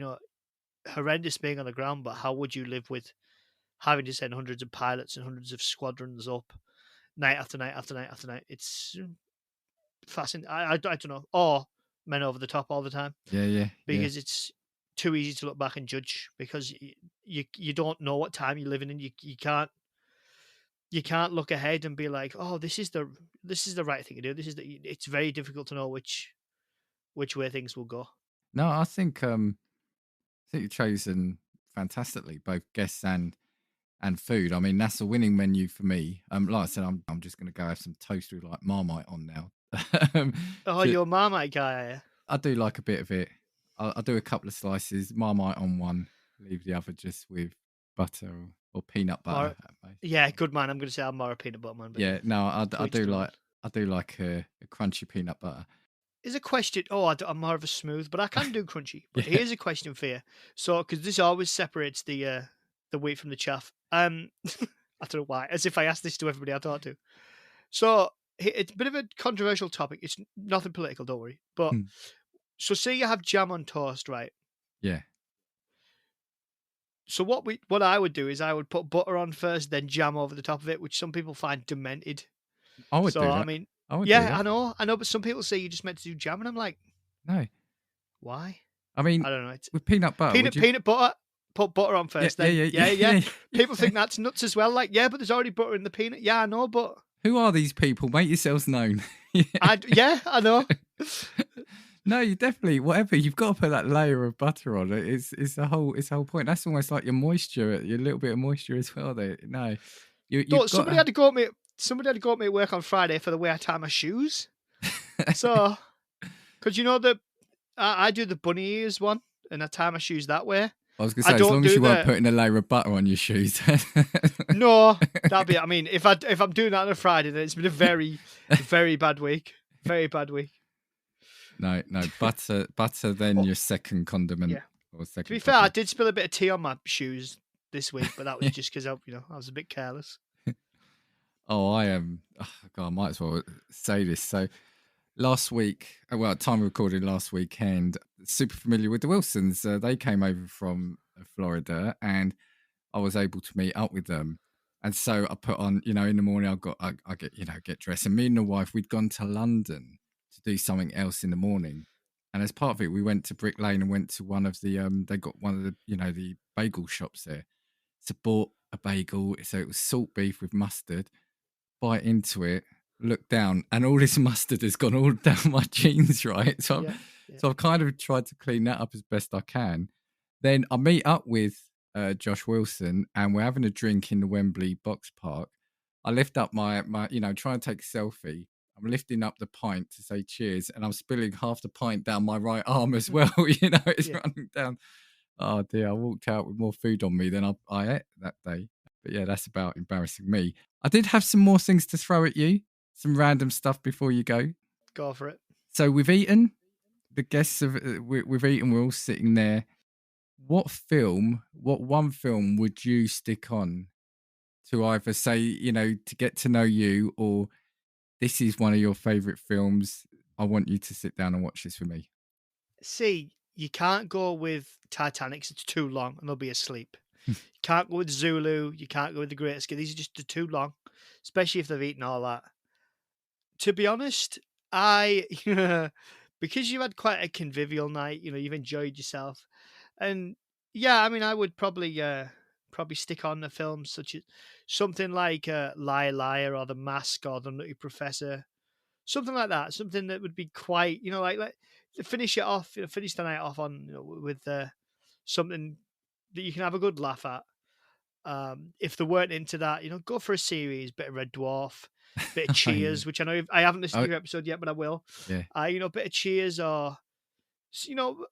horrendous being on the ground. But how would you live with having to send hundreds of pilots and hundreds of squadrons up night after night after night after night? It's fascinating. I don't know. Or men over the top all the time. Yeah. Yeah. Because it's too easy to look back and judge, because you don't know what time you're living in. You can't look ahead and be like, oh, this is the right thing to do. It's very difficult to know which way things will go. No, I think you've chosen fantastically, both guests and food. I mean, that's a winning menu for me. Like I said, I'm just going to go have some toast with like Marmite on now. Oh, you're a Marmite guy, are you? I do like a bit of it. I'll do a couple of slices, Marmite on one, leave the other just with butter or peanut butter. Yeah, good man. I'm going to say I'm more a peanut butter man. But yeah, no, I do man. like a crunchy peanut butter. Here's a question. Oh, I'm more of a smooth, but I can do crunchy. But here's a question for you. So, because this always separates the wheat from the chaff. I don't know why. As if I asked this to everybody I talk to. So it's a bit of a controversial topic. It's nothing political, don't worry. But so say you have jam on toast, right? Yeah. So what I would do is I would put butter on first, then jam over the top of it, which some people find demented. I would do that. I mean, yeah, I know, but some people say you just meant to do jam, and I'm like, no. Why? I mean, I don't know. With peanut butter, peanut butter. Put butter on first, yeah. People think that's nuts as well. Like, yeah, but there's already butter in the peanut. Yeah, I know, but who are these people? Make yourselves known. I know. No, you definitely whatever you've got to put that layer of butter on it. It's the whole point. That's almost like your moisture, your little bit of moisture as well. There, no, somebody had to go at me. Somebody had to go at me at work on Friday for the way I tie my shoes. So, because you know that I do the bunny ears one, and I tie my shoes that way. I was going to say, as long as you weren't putting a layer of butter on your shoes. No, that'd be. I mean, if I'm doing that on a Friday, then it's been a very, very bad week. Very bad week. No, butter. Then your second condiment. Yeah. Or second. To be fair, I did spill a bit of tea on my shoes this week, but that was just because I was a bit careless. Oh, I am. God, I might as well say this. So last week, time of recording last weekend, super familiar with the Wilsons. They came over from Florida, and I was able to meet up with them. And so I put on, in the morning I get dressed, and me and the wife, we'd gone to London to do something else in the morning. And as part of it, we went to Brick Lane and went to one of the they got one of the the bagel shops there. So bought a bagel. So it was salt beef with mustard. Bite into it, look down, and all this mustard has gone all down my jeans, right? So I've kind of tried to clean that up as best I can. Then I meet up with Josh Wilson, and we're having a drink in the Wembley box park. I lift up my try and take a selfie. I'm lifting up the pint to say cheers, and I'm spilling half the pint down my right arm as well. It's running down. Oh dear, I walked out with more food on me than I ate that day. But yeah, that's about embarrassing me. I did have some more things to throw at you, some random stuff before you go. Go for it. So we've eaten. The guests we've eaten. We're all sitting there. What one film would you stick on to either say, to get to know you, or this is one of your favourite films? I want you to sit down and watch this with me. See, you can't go with Titanic. It's too long and they'll be asleep. You can't go with Zulu. You can't go with The Great Escape. These are just too long, especially if they've eaten all that. To be honest, because you've had quite a convivial night, you've enjoyed yourself. And yeah, I mean, I would probably stick on a film such as something like Liar Liar or The Mask or The Nutty Professor. Something like that. Something that would be quite, like to finish it off, finish the night off on, with something that you can have a good laugh at. If they weren't into that, go for a series, bit of Red Dwarf, bit of Cheers, which I know I haven't listened to your episode yet, but I will. Yeah. Bit of Cheers, or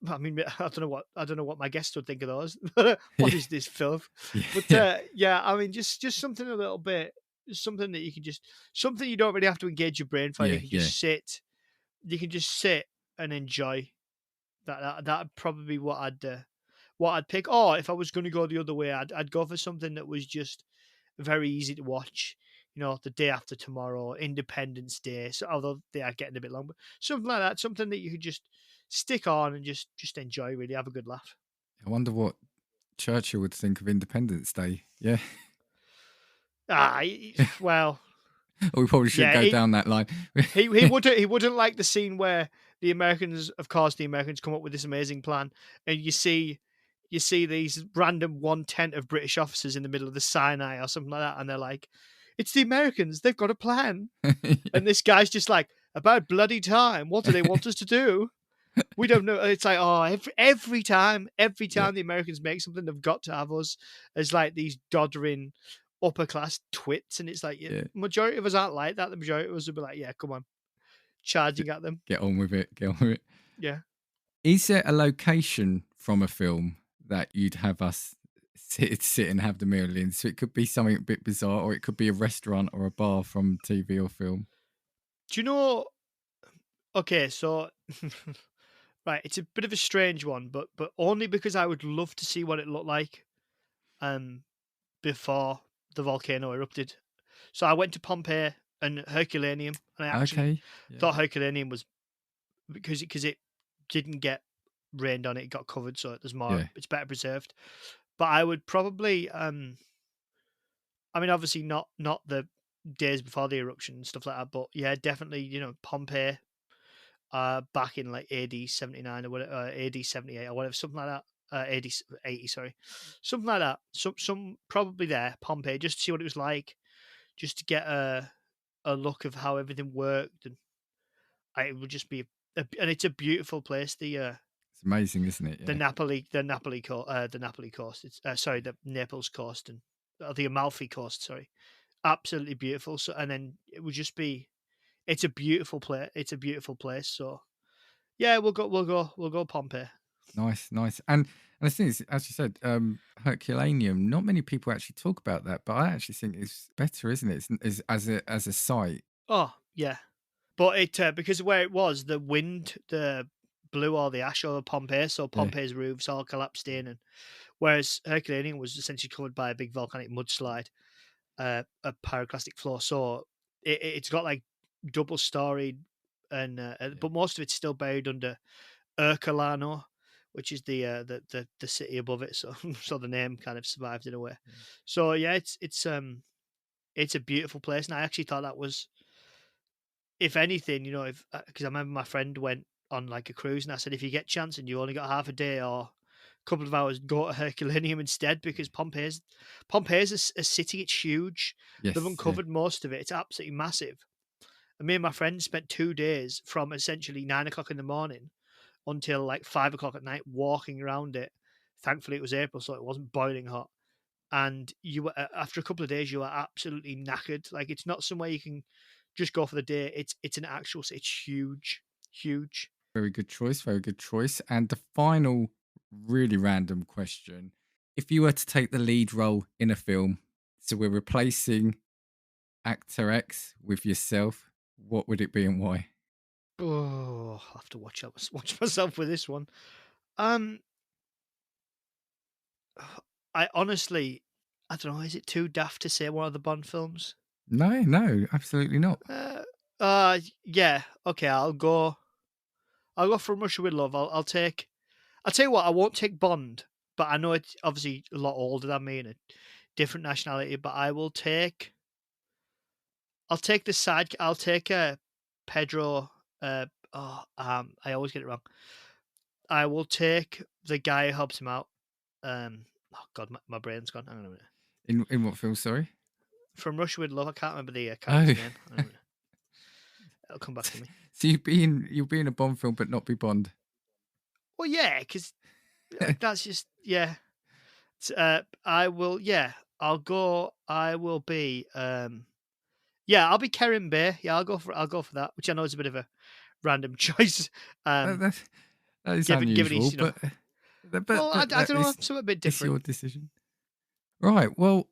I mean, I don't know what my guests would think of those. What is this filth? But I mean, just something a little bit, something that you can something you don't really have to engage your brain for. You can just sit. You can just sit and enjoy. That'd probably be what I'd pick. Or if I was going to go the other way, I'd go for something that was just very easy to watch. The Day After Tomorrow, Independence Day. So although they are getting a bit long, but something like that, something that you could just stick on and just enjoy. Really have a good laugh. I wonder what Churchill would think of Independence Day. Yeah. Well. We probably should go down that line. he wouldn't like the scene where the Americans come up with this amazing plan, and you see these random one tent of British officers in the middle of the Sinai or something like that, and they're like, "It's the Americans. They've got a plan." And this guy's just like, "About bloody time. What do they want us to do?" We don't know. It's like, oh, every time Yeah. the Americans make something, they've got to have us as like these doddering upper class twits, and it's like, Yeah. majority of us aren't like that. The majority of us will be like, yeah, come on, charging at them. Get on with it. Get on with it. Yeah. Is there a location from a film that you'd have us sit and have the meal in? So it could be something a bit bizarre, or it could be a restaurant or a bar from TV or film. Do you know? Okay, so right, it's a bit of a strange one, but only because I would love to see what it looked like, before the volcano erupted. So I went to Pompeii and Herculaneum, and I actually Okay. Yeah. thought Herculaneum was because it didn't get rained on, it got covered, so there's more. Yeah. It's better preserved. But I would probably, I mean, obviously not the days before the eruption and stuff like that, but yeah, definitely, Pompeii, back in like AD 79 or whatever, AD 78 or whatever, something like that. AD 80, sorry, something like that. Some probably there, Pompeii, just to see what it was like, just to get a look of how everything worked, and it would just be, and it's a beautiful place. It's amazing, isn't it? Yeah. The Napoli coast. It's sorry, the Naples coast and the Amalfi coast. Sorry, absolutely beautiful. So, and then it would just be, it's a beautiful place. It's a beautiful place. So, yeah, we'll go Pompeii. Nice. And the thing is, as you said, Herculaneum. Not many people actually talk about that, but I actually think it's better, isn't it? It's as a site. Oh yeah, but it because of where it was, the wind blew all the ash over Pompeii, so Pompeii's roofs all collapsed in, and whereas Herculaneum was essentially covered by a big volcanic mudslide, a pyroclastic floor, so it's got like double storied, and but most of it's still buried under Ercolano, which is the city above it, so so the name kind of survived in a way. So yeah, it's a beautiful place, and I actually thought that was, if anything, if because I remember my friend went on like a cruise, and I said, if you get a chance and you only got half a day or a couple of hours, go to Herculaneum instead, because Pompeii's a city. It's huge. Yes, They've uncovered most of it. It's absolutely massive. And me and my friend spent 2 days from essentially 9 o'clock in the morning until like 5 o'clock at night walking around it. Thankfully, it was April, so it wasn't boiling hot. And you were, after a couple of days, you are absolutely knackered. Like, it's not somewhere you can just go for the day. It's an actual. It's huge. Very good choice. Very good choice. And the final, really random question: if you were to take the lead role in a film, so we're replacing actor X with yourself, what would it be and why? Oh, I'll have to watch myself with this one. I honestly, I don't know. Is it too daft to say one of the Bond films? No, absolutely not. Yeah. Okay, I'll go From Russia with Love. I'll tell you what, I won't take Bond, but I know it's obviously a lot older than me and a different nationality. But I'll take the side. I'll take Pedro. I always get it wrong. I will take the guy who helps him out. Oh God, my brain's gone. Hang on a minute. In what film? Sorry. From Russia with Love. I can't remember the character's name. It'll come back to me. So you'll be in a Bond film, but not be Bond. Well, yeah, because that's just I will. Yeah, I'll go. I will be. I'll be Kerim Bey. Yeah, I'll go for that, which I know is a bit of a random choice. That is given unusual, his, but well, I don't know. Something a bit different. It's your decision. Right. Well,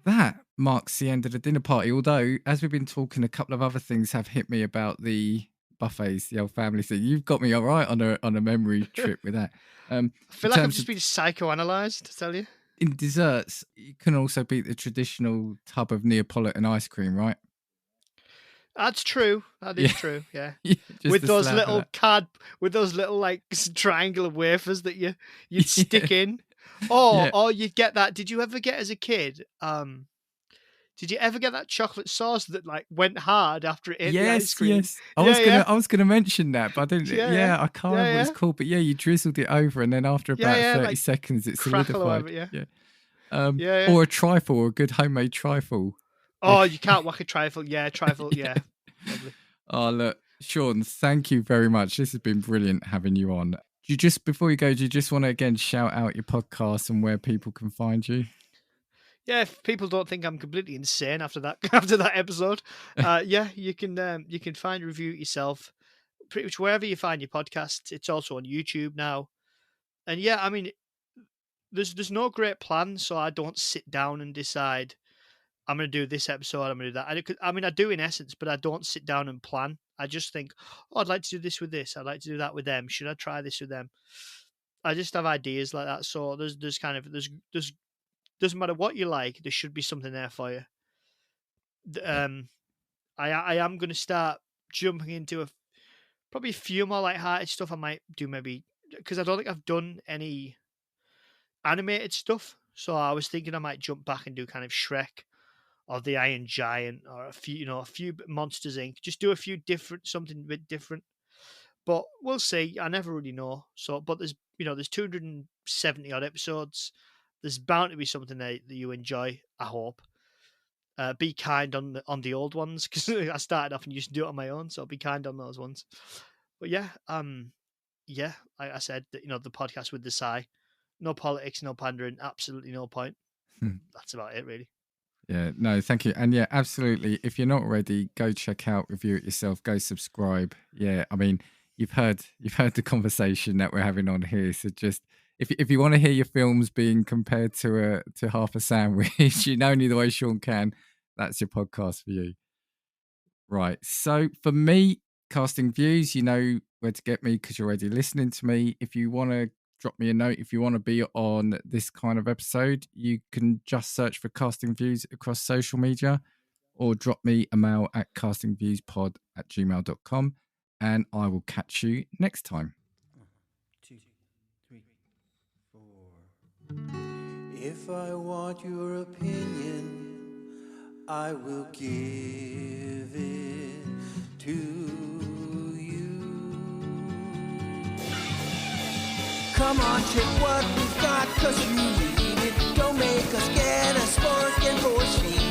that marks the end of the dinner party. Although, as we've been talking, a couple of other things have hit me about the buffets, the old family thing. You've got me all right on a memory trip with that. I feel like I've just been psychoanalyzed, to tell you. In desserts, you can also beat the traditional tub of Neapolitan ice cream, right? That's true. That is true. Yeah, with those little like triangular wafers that you'd stick in. Or you'd get that. Did you ever get as a kid? Did you ever get that chocolate sauce that like went hard after it ate the ice cream? Yes. I was gonna mention that, but I didn't. I can't remember what it's called. But yeah, you drizzled it over, and then after about 30 like seconds, it solidified. Or a trifle, or a good homemade trifle. Oh, you can't whack a trifle. Yeah, trifle. Yeah. Oh, look, Sean, thank you very much. This has been brilliant having you on. Before you go, do you just want to again shout out your podcast and where people can find you? Yeah, if people don't think I'm completely insane after that episode, you can find Review It Yourself pretty much wherever you find your podcasts. It's also on YouTube now, and yeah, I mean, there's no great plan, so I don't sit down and decide I'm going to do this episode, I'm going to do that. I do in essence, but I don't sit down and plan. I just think, oh, I'd like to do this with this. I'd like to do that with them. Should I try this with them? I just have ideas like that. So there's doesn't matter what you like, there should be something there for you. I am going to start jumping into probably a few more light-hearted stuff. I might do maybe because I don't think I've done any animated stuff. So I was thinking I might jump back and do kind of Shrek or the Iron Giant or a few Monsters Inc. Just do a few something a bit different. But we'll see. I never really know. So, but there's 270 odd episodes. There's bound to be something that you enjoy. I hope. Be kind on the old ones because I started off and used to do it on my own. So be kind on those ones. But yeah, like I said, the podcast with the Psy, no politics, no pandering, absolutely no point. That's about it, really. Yeah, no, thank you. And yeah, absolutely. If you're not ready, go check out Review It Yourself. Go subscribe. Yeah, I mean, you've heard the conversation that we're having on here. So just if you want to hear your films being compared to half a sandwich in only the way Sean can, that's your podcast for you. Right. So for me, Casting Views, you know where to get me because you're already listening to me. If you want to drop me a note, if you want to be on this kind of episode, you can just search for Casting Views across social media or drop me a mail at castingviewspod@gmail.com and I will catch you next time. 1, 2, 3, 4. If I want your opinion, I will give it to you. Come on, check what we've got, 'cause you need it. Don't make us get a spark and bullshit.